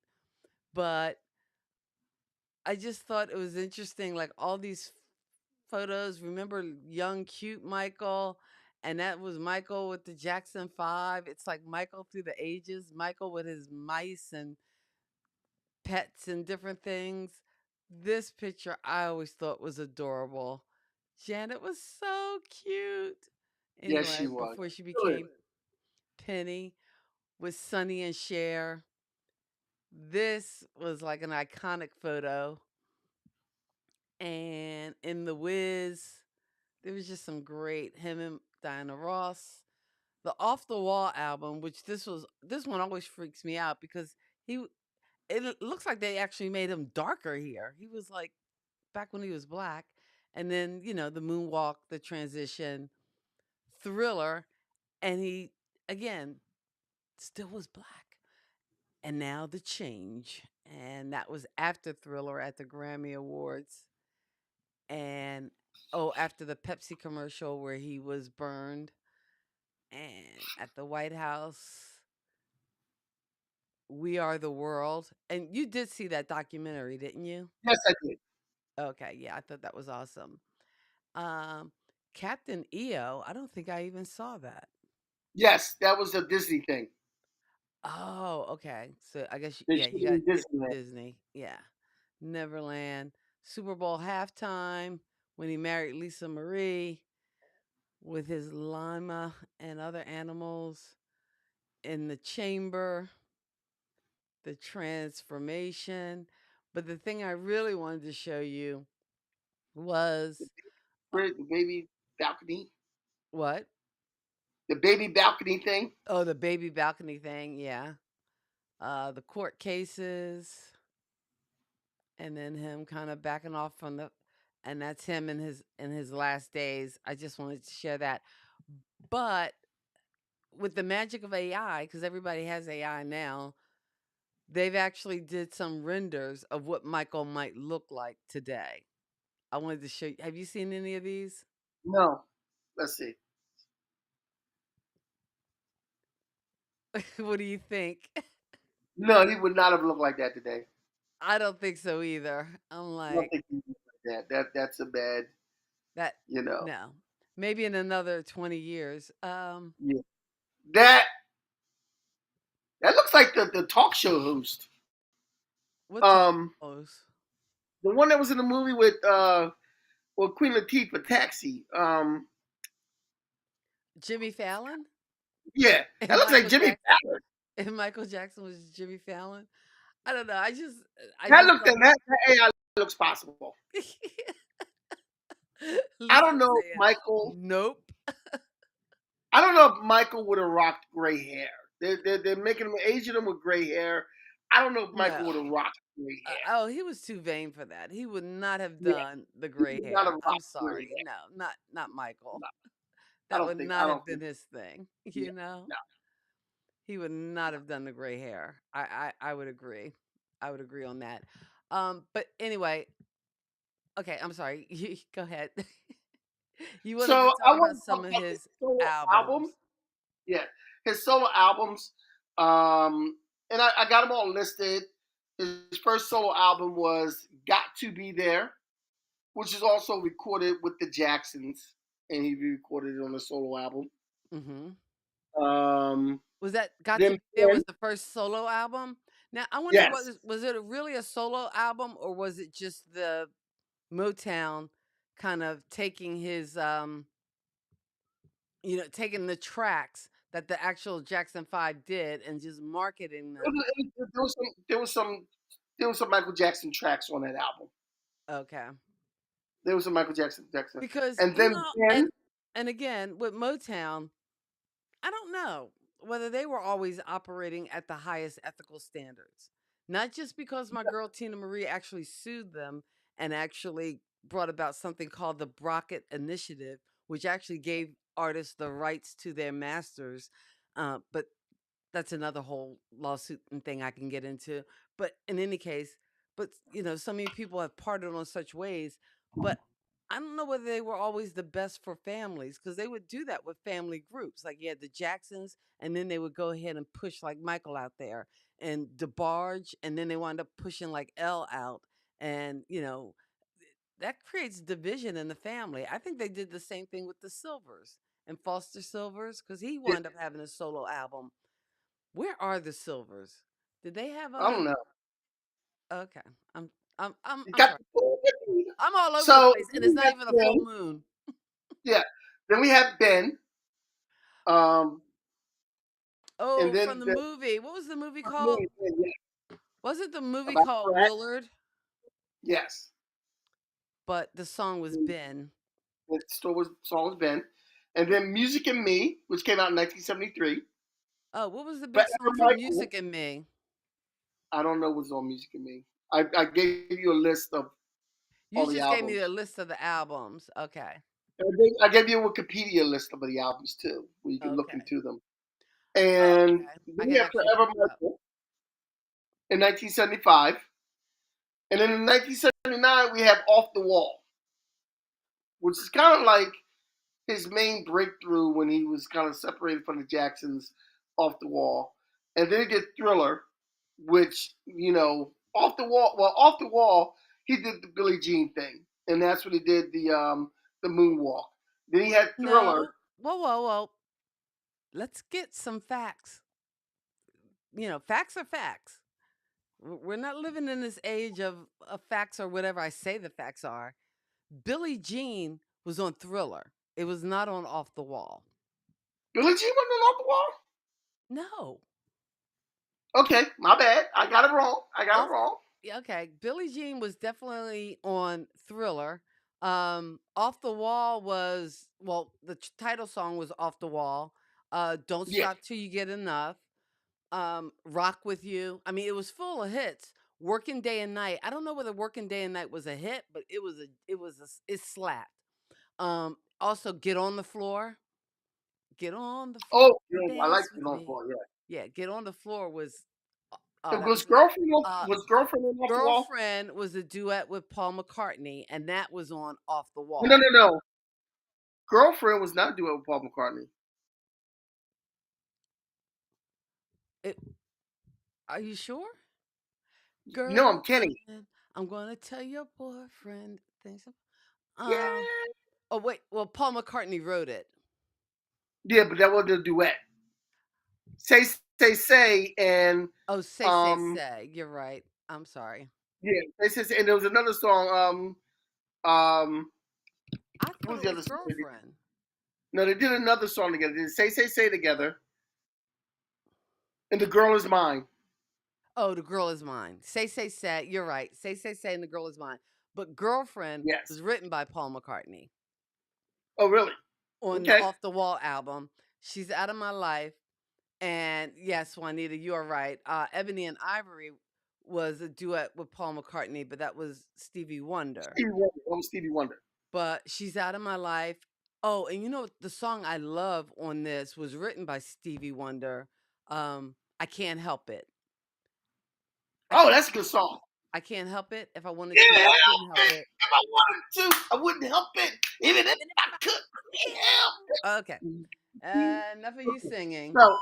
but I just thought it was interesting, like all these photos. Remember young, cute Michael? And that was Michael with the Jackson 5. It's like Michael through the ages, Michael with his mice and pets and different things. This picture I always thought was adorable. Janet was so cute. Yes, she Anyway, was. before she Good. became Penny with Sonny and Cher. This was like an iconic photo. And in The Wiz, there was just some great him and Diana Ross. The Off the Wall album, which this one always freaks me out because he it looks like they actually made him darker here. He was like back when he was black. And then, the moonwalk, the transition, Thriller, and he again still was black. And now the change. And that was after Thriller at the Grammy Awards. And after the Pepsi commercial where he was burned. And at the White House, We Are the World. And you did see that documentary, didn't you? Yes, I did. Okay, yeah, I thought that was awesome. Um, Captain EO, I don't think I even saw that. Yes, that was a Disney thing. Oh, okay. So I guess They yeah, showed you it got in to get Disneyland. Disney. Yeah. Neverland, Super Bowl halftime when he married Lisa Marie with his llama and other animals in the chamber, the transformation. But the thing I really wanted to show you was The baby balcony, what? the baby balcony thing. Oh, the baby balcony thing. Yeah. The court cases, and then him kind of backing off from and that's him in his last days. I just wanted to share that. But with the magic of AI, because everybody has AI now, they've actually did some renders of what Michael might look like today. I wanted to show you. Have you seen any of these? No, let's see. What do you think? No, he would not have looked like that today. I don't think so either. I'm I don't like think he would look like that. That's a bad, that. you know. No, maybe in another 20 years. Yeah. That that looks like the talk show host. What talk Um, shows? the one that was in the movie with Queen Latifah, Taxi. Jimmy Fallon Yeah, that and looks like Michael Jimmy Jackson. Fallon. And Michael Jackson was Jimmy Fallon. I don't know. I That just looked thought that AI looks possible. I don't Lisa's know if saying, Michael. nope. I don't know if Michael would have rocked gray hair. They're making him aging him with gray hair. I don't know if Michael would No. have rocked gray hair. Oh, he was too vain for that. He would not have Yeah, done the he gray would not have hair. I'm rocked gray sorry. hair. No, not Michael. No, I That don't would think. not I have don't been think. his thing. Yeah, You know? no. He would not have done the gray hair. I would agree. I would agree on that. But anyway, okay, I'm sorry. You go ahead. You wanted to So talk I about want to some talk of about his his solo albums. albums. Yeah, his solo albums. And I got them all listed. His first solo album was "Got to Be There," which is also recorded with the Jacksons, and he recorded it on a solo album. Mhm. Um, Was that Got to then Be There Ben, was the first solo album? Now, I wonder, yes, was it really a solo album, or was it just the Motown kind of taking his, taking the tracks that the actual Jackson 5 did and just marketing them? there was some Michael Jackson tracks on that album. Okay. There was some Michael Jackson, Because, and then Ben. and again, with Motown, I don't know whether they were always operating at the highest ethical standards. Not just because my girl Tina Marie actually sued them and actually brought about something called the Brockett Initiative, which actually gave artists the rights to their masters. But that's another whole lawsuit and thing I can get into. But in any case, so many people have parted on such ways. But I don't know whether they were always the best for families because they would do that with family groups. Like you had the Jacksons, and then they would go ahead and push like Michael out there and DeBarge, and then they wound up pushing like L out. And, that creates division in the family. I think they did the same thing with the Silvers and Foster Silvers because he wound up having a solo album. Where are the Silvers? Did they have I don't a? know. Okay, I'm You I'm got sorry. I'm all over the so place, and then it's we not have even a full Ben. moon. Yeah. Then we have Ben. Um, And Oh, from then the the movie. What was the movie called? movie, yeah, Wasn't the movie about called Pratt. Willard? Yes. But the song was And Ben. the song was Ben. And then Music and Me, which came out in 1973. Oh, what was the big Forever song from Michael. Music and Me? I don't know what's on Music and Me. I gave you a list of You all the just gave me a albums. list of the albums. Okay. I gave you a Wikipedia list of the albums too, where you can look Okay. into them. Oh, And okay. then I we can have actually Forever look it up. Michael in 1975. And then in 1979, we have Off the Wall, which is kind of like his main breakthrough when he was kind of separated from the Jacksons. Off the Wall. And then he did Thriller, which, Off the Wall, he did the Billie Jean thing. And that's when he did the Moonwalk. Then he had Thriller. No. Whoa, whoa, whoa. Let's get some facts. Facts are facts. We're not living in this age of facts or whatever I say the facts are. Billie Jean was on Thriller. It was not on Off the Wall. Billie Jean wasn't on Off the Wall? No. Okay, my bad. I got it wrong. I got it Off wrong. Yeah, okay. Billie Jean was definitely on Thriller. Off the Wall was the title song was Off the Wall. Don't Yeah. Stop Till You Get Enough. Rock With You. I mean, it was full of hits. Working Day and Night. I don't know whether Working Day and Night was a hit, but it slapped. Also Get on the Floor. Get on the floor Oh, and I like dance it with on me. floor, yeah. Yeah, Get on the Floor was So that was was uh Girlfriend on Off the Wall? Girlfriend was a duet with Paul McCartney, and that was on Off the No, Wall. no, no. Girlfriend was not doing with Paul McCartney. It, are you sure? No, I'm kidding. Girlfriend, I'm gonna tell your boyfriend things. Uh, Yeah. oh wait, well Paul McCartney wrote it. Yeah, but that wasn't a duet. Say, say, and Oh, say say um, say. You're right. I'm sorry. yeah, say, and there was another song. I What thought was it the was other song? Girlfriend. No, they did another song together. They did say together, and the girl is mine. Oh, the girl is mine. Say say say. You're right. Say say say, and the girl is mine. But Girlfriend Yes. was written by Paul McCartney Oh, really? on the Okay. Off the Wall album. She's Out of My Life. And yes, Juanita, you are right. Ebony and Ivory was a duet with Paul McCartney, but that was Stevie Wonder. Stevie Wonder. That was Stevie Wonder. But She's Out of My Life. Oh, and the song I love on this was written by Stevie Wonder. I Can't Help It. I Oh, can't that's a good song. I can't help it. If I wanted Can't to, I help couldn't help it. it. If I wanted to, I wouldn't help it. Even if Even if I I could, I can't help Okay. it. Enough of you singing. So,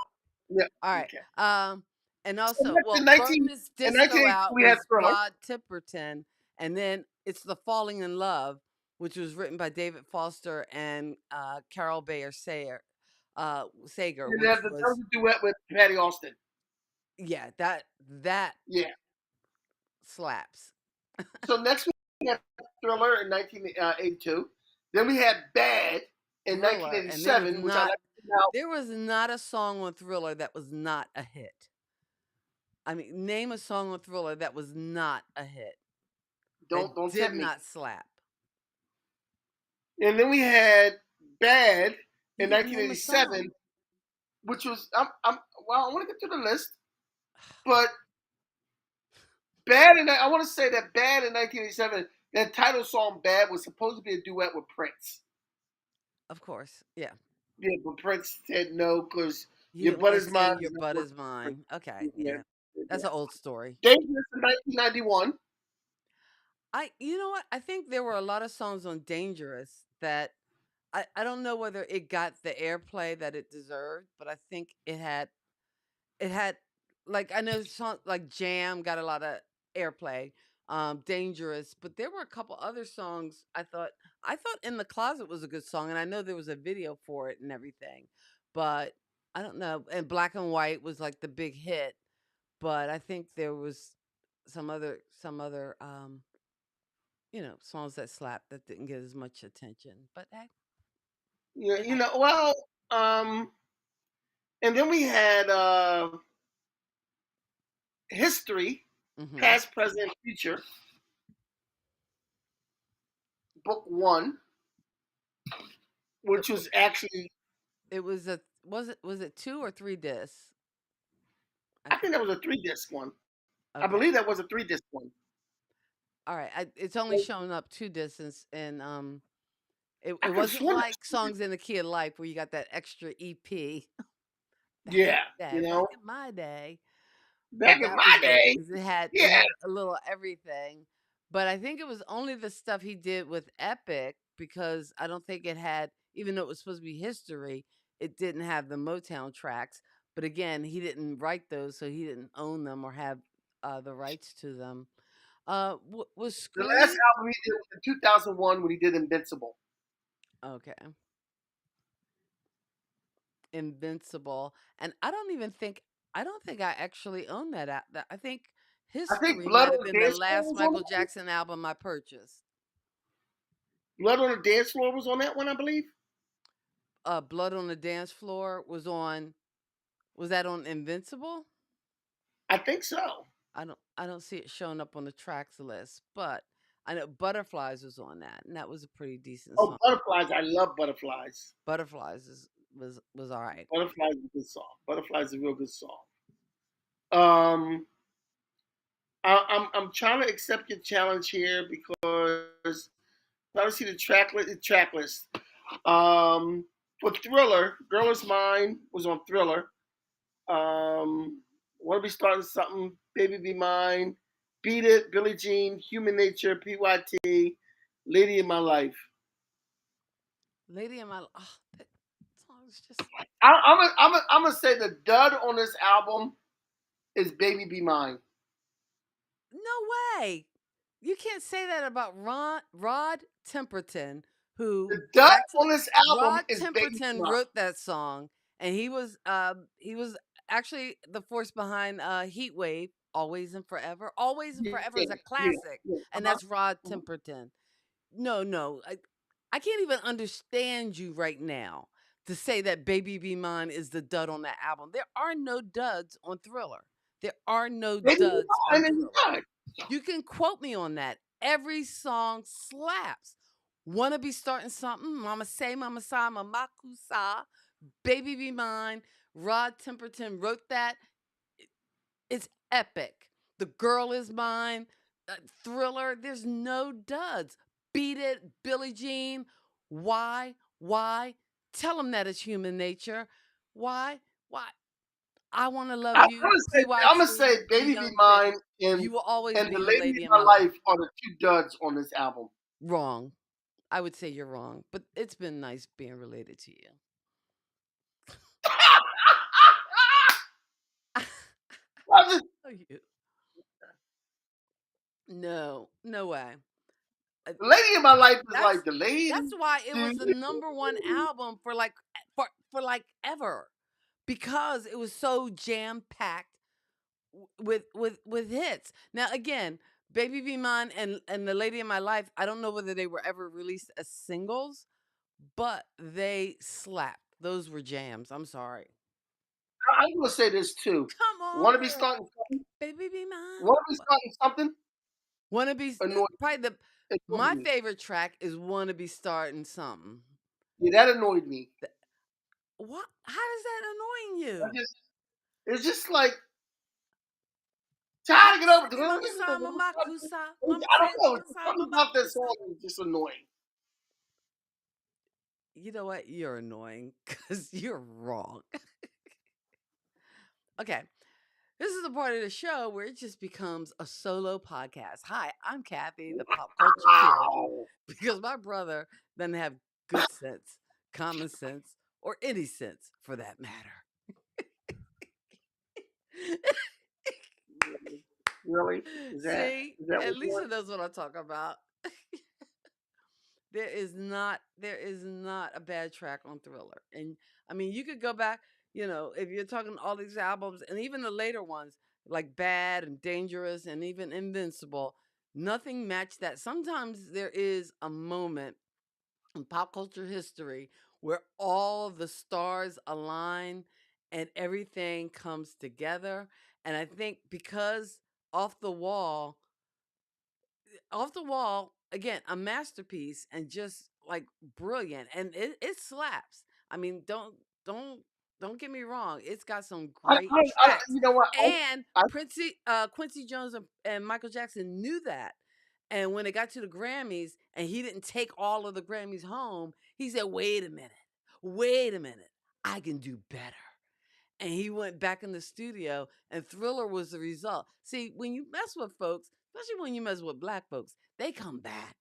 yeah, All right. okay. And So also, next well, in Burn 19 This in Disco 1982 Out we had was Thriller. Rod Tipperton, and then it's The Falling in Love, which was written by David Foster and Carol Bayer Sager, And which that was was a duet with Patty Austin. yeah, that Yeah. slaps. So next we had Thriller in 1982. Then we had Bad in Thriller, and there was 1987, which I not like now. there was not a song on Thriller that was not a hit. I mean, name a song on Thriller that was not a hit, that Don't did tempt me. not slap. And then we had Bad You in didn't name a song. 1987, which was I want to get to the list, but Bad, and I want to say that Bad in 1987, that title song Bad was supposed to be a duet with Prince. Of course, yeah. Yeah, but Prince said no because He your didn't want butt to is mine sing is Your not Butt worth Is it. Mine. Okay, Yeah, yeah. yeah. That's an old story. Dangerous in 1991. You know what? I think there were a lot of songs on Dangerous that I don't know whether it got the airplay that it deserved, but I think it had like I know song like Jam got a lot of airplay, Dangerous, but there were a couple other songs I thought In the Closet was a good song, and I know there was a video for it and everything, but I don't know. And Black and White was like the big hit, but I think there was some other songs that slapped that didn't get as much attention. But hey, Yeah, it happened. well, um, And then we had history, Mm-hmm. past, present, future, book one, It, which was actually, it was it 2 or 3 discs? I I can't. think that was a 3 disc one. I Okay. believe that was a 3 disc one. All right. It's only showing up 2 discs, and I it could have wasn't sworn that like was 3 Songs in the Key of Life where you got that extra EP back in Yeah, the you day, back know, in my day. But back in that my was good day, because it yeah. had a little everything. But I think it was only the stuff he did with Epic because I don't think it had, even though it was supposed to be history, it didn't have the Motown tracks. But again, he didn't write those, so he didn't own them or have the rights to them. Was The last Scream album he did was in 2001 when he did Invincible. okay? Invincible, and I don't think I actually own that. I think I think History Blood might have on been the the Dance Floor last was on Michael that one. Jackson album I purchased. Blood on the Dance Floor was on that one, I believe. Blood on the Dance Floor was that on Invincible? I think so. I don't see it showing up on the tracks list, but I know Butterflies was on that, and that was a pretty decent Oh, song. Butterflies. I love Butterflies. Butterflies was all right. Butterflies is a good song. Butterflies is a real good song. Um, I'm trying to accept your challenge here because I don't see the track list. For Thriller, Girl Is Mine was on Thriller. Want to be starting something? Baby Be Mine. Beat It, Billie Jean, Human Nature, PYT, Lady in My Life. Lady in My that song is just I'm gonna say the dud on this album is Baby Be Mine. no way. You can't say that about Rod Temperton, who The dud actually on this album Rod is Baby Be Temperton Mine. wrote that song, and he was actually the force behind Heat Wave, Always and Yeah, Forever is a yeah, classic, yeah. and Uh-huh. that's Rod Uh-huh. Temperton. No, no, I can't even understand you right now to say that Baby Be Mine is the dud on that album. There are no duds on Thriller. There are no Baby Be duds on Mine is Thriller. dud. You can quote me on that. Every song slaps. Wanna be starting something? Mama say, Mama sa, Mama kusa, Baby Be Mine. Rod Temperton wrote that. It's epic. The Girl Is Mine. Thriller. There's no duds. Beat It, Billie Jean. Why? Why? Tell them that it's human nature. Why? Why? I want to love you. I'm gonna say PYT, the Baby Be young thing. Mine You will always and be The the Lady lady in in My my life. Life are the two duds on this album. Wrong. I would say you're wrong, but it's been nice being related to you. I'm just, Oh, you. No, no way. Uh, The Lady in My Life is That's like the lady. that's why it was the number one album for like ever because it was so jam packed with hits. Now again, Baby Be Mine and The Lady in My Life, I don't know whether they were ever released as singles, but they slapped. Those were jams. I'm sorry. I'm gonna say this too. Come Want to be on, starting something? baby, be mine. Want to be starting something? Wanna be Annoyed, probably annoyed my me. favorite track is Wanna Be Starting Something. Yeah, that annoyed me. Th- What? How does that annoying I you? just, it's just like trying Mama to get over. say, Mama sa, Mama kusa, Mama I don't say, know. Mama sa, Something Mama about that kusa. song is just annoying. You know what? You're annoying because you're wrong. Okay. This is the part of the show where it just becomes a solo podcast. Hi, I'm Kathy, the pop culture kid, Wow. because my brother doesn't have good sense, common sense, or any sense for that matter. Really? Is that See, is that at what you least want? he knows what I'm talking about. There is not a bad track on Thriller. And I mean, you could go back, if you're talking all these albums and even the later ones like Bad and Dangerous and even Invincible, nothing matched that. Sometimes there is a moment in pop culture history where all the stars align and everything comes together. And I think because off the wall, off the wall again, a masterpiece and just like brilliant, and it slaps. I mean, don't don't get me wrong, it's got some great tracks. You know what? And I Quincy Jones and Michael Jackson knew that, and when it got to the Grammys and he didn't take all of the Grammys home, he said, wait a minute, I can do better. And he went back in the studio, and Thriller was the result. See, when you mess with folks, especially when you mess with black folks, they come back.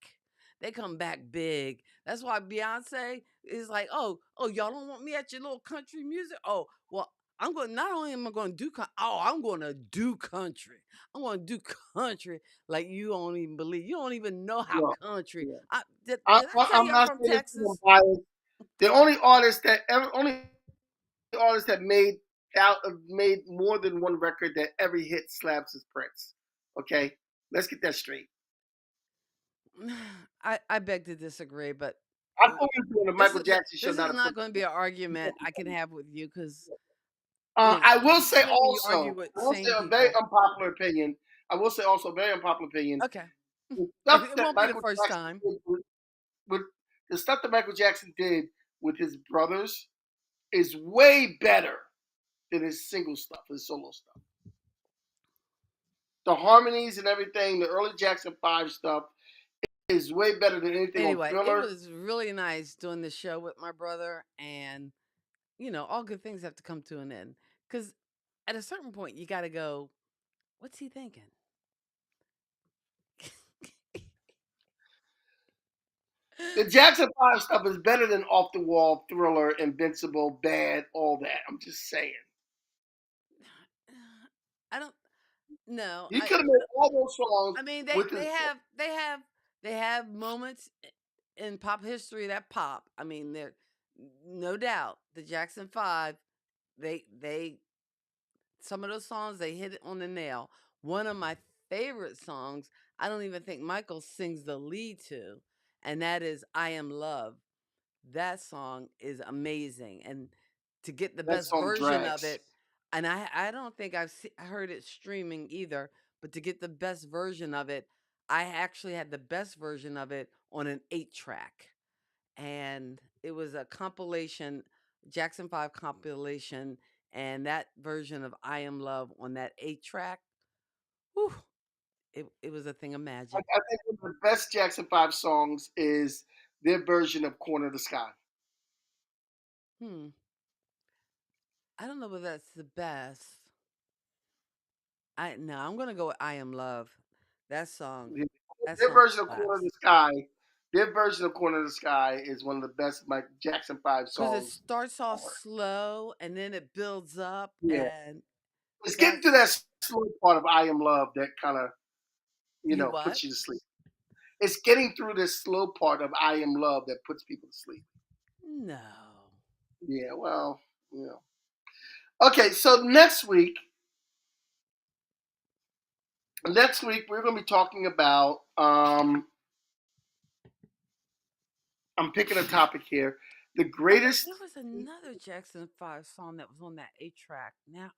They come back big. That's why Beyonce is like, oh, y'all don't want me at your little country music. Oh, well, I'm going. Not only am I going to do, I'm going to do country. I'm going to do country like you don't even believe. You don't even know how no, country. yeah. Did I tell I'm you I'm not from saying this because I'm Texas? biased. The only artist that made more than one record that every hit slaps is Prince. Okay, let's get that straight. I beg to disagree, but I thought we were doing a this Michael is Jackson show, this not is a not Prince going to be an argument I can have with you because I will say usually when you argue also, with I will say sane a very people, unpopular opinion. I will say also a very unpopular opinion. okay, The stuff it that won't be the Michael first Jackson time. did with the stuff that Michael Jackson did with his brothers is way better than his single stuff, his solo stuff. The harmonies and everything, the early Jackson 5 stuff is way better than anything on Anyway, it Thriller. was really nice doing the show with my brother, and all good things have to come to an end because at a certain point you got to go. What's he thinking? The Jackson 5 stuff is better than Off the Wall, Thriller, Invincible, Bad, all that. I'm just saying. I don't. No, He could have made all those songs I mean, with his. they have moments in pop history that pop. I mean, there no doubt the Jackson 5, they some of those songs they hit it on the nail. One of my favorite songs, I don't even think Michael sings the lead to, and that is I Am Love. That song is amazing, and to get the That best song version of drags. it, and I don't think heard it streaming either, but to get the best version of it, I actually had the best version of it on an 8-track, and it was a compilation, Jackson 5 compilation, and that version of I Am Love on that 8-track, whew, it was a thing of magic. I think one of the best Jackson 5 songs is their version of Corner of the Sky. Hmm, I don't know whether that's the best. I'm gonna go with I Am Love. That song, that Their song version of Corner of slaps. the Sky, their version of Corner of the Sky is one of the best Mike Jackson 5 'Cause it songs starts off ever. slow and then it builds up, Yeah. and It's getting to that's that slow part of I Am Love that kind of, you what? puts you to sleep. It's getting through this slow part of I Am Love that puts people to sleep. No. Yeah, well, you know. Okay, so next week we're going to be talking about I'm picking a topic here. The greatest. There was another Jackson 5 song that was on that 8-track. Now,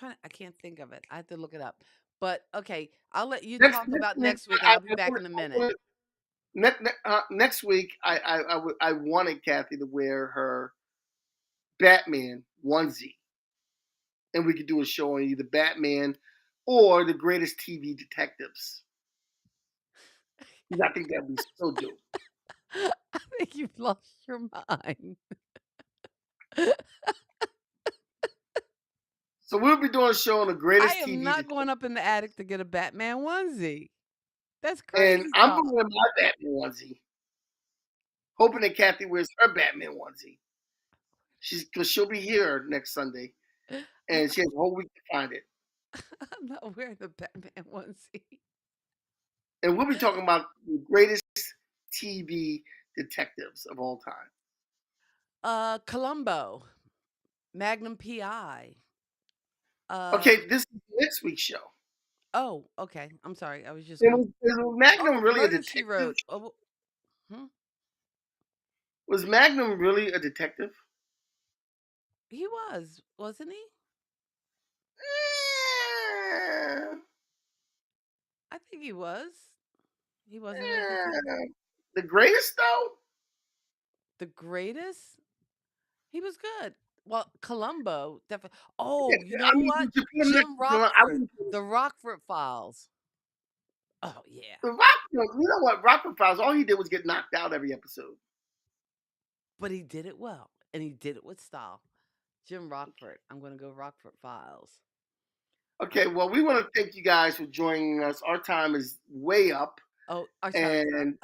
I can't think of it. I have to look it up. But okay, I'll let you Next talk next about week, next week and I'll be back in a I minute. wanted- next week, I wanted Kathy to wear her Batman onesie, and we could do a show on either Batman or the greatest TV detectives. I think that'd be so dope. I think you've lost your mind. So we'll be doing a show on the I greatest am TV not detectives, going up in the attic to get a Batman onesie. That's and crazy I'm going to talk. wear my Batman onesie, hoping that Kathy wears her Batman onesie. Because she'll be here next Sunday, I'm and she has a whole week to find it. I'm not wearing the Batman onesie. And we'll be talking about the greatest TV detectives of all time. Columbo, Magnum PI. Okay, Um, this is next week's show. oh, okay. I'm sorry. I was just going. Was Magnum Oh, really a Murder She detective? Wrote. Oh, hmm? Was Magnum really a detective? He was, wasn't he? Eh, I think he was. He wasn't making sense. eh. The greatest though. The greatest? He was good. Well, Columbo definitely. Yeah, Oh, you I know mean, what? to put him next Jim to Columbo, I Rockford, wouldn't put the Rockford Files. Oh yeah, the Rock. You know what? Rockford Files. All he did was get knocked out every episode. but he did it well, and he did it with style. Jim Rockford. I'm gonna go Rockford Files. Okay, well, we want to thank you guys for joining us. Our time is way up, Oh, our time is up. and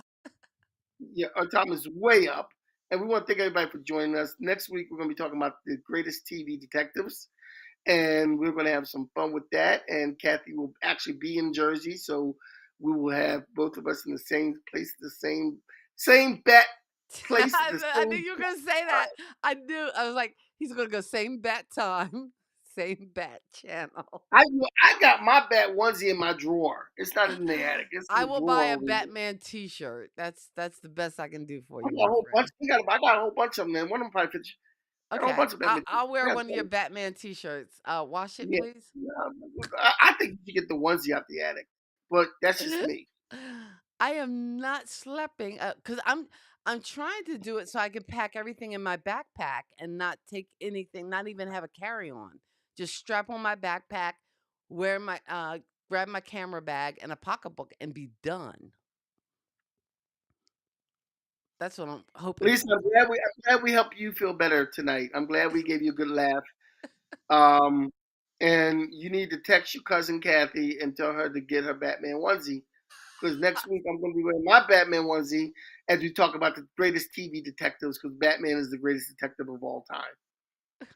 yeah, our time is way up. And we want to thank everybody for joining us. Next week, we're going to be talking about the greatest TV detectives, and we're going to have some fun with that. And Kathy will actually be in Jersey, so we will have both of us in the same place, the same bat place at the I knew same you were gonna say time. that. I knew. I was like, he's gonna go same bat time, same bat channel. I got my bat onesie in my drawer. It's not in the attic. It's in I the will buy drawer a over there. Batman T-shirt. That's the best I can do for I you, got a my whole bunch. friend. I got a whole bunch of them. Man, one of them probably fits. I got a whole Okay, bunch of them. I'll wear I got one of your Batman T-shirts. Wash it, yeah. please. I think you should get the onesie out the attic, but that's just me. I am not sleeping because I'm trying to do it so I can pack everything in my backpack and not take anything, not even have a carry on. Just strap on my backpack, wear my grab my camera bag and a pocketbook and be done. That's what I'm hoping Lisa, for. I'm glad we helped you feel better tonight. I'm glad we gave you a good laugh. Um, and you need to text your cousin Kathy and tell her to get her Batman onesie because next week I'm going to be wearing my Batman onesie as we talk about the greatest TV detectives because Batman is the greatest detective of all time.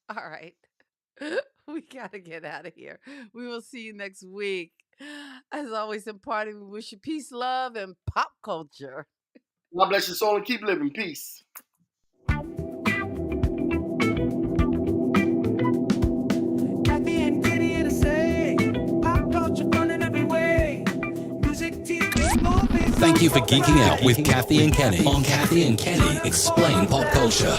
All right. We got to get out of here. We will see you next week. As always, in party, we wish you peace, love, and pop culture. God bless your soul and keep living. Peace. Kathy and Kenny to say, pop culture fun in every way. Music, TV, movies. Thank you for geeking out with Kathy and Kenny on Kathy and Kenny Explain Pop Culture.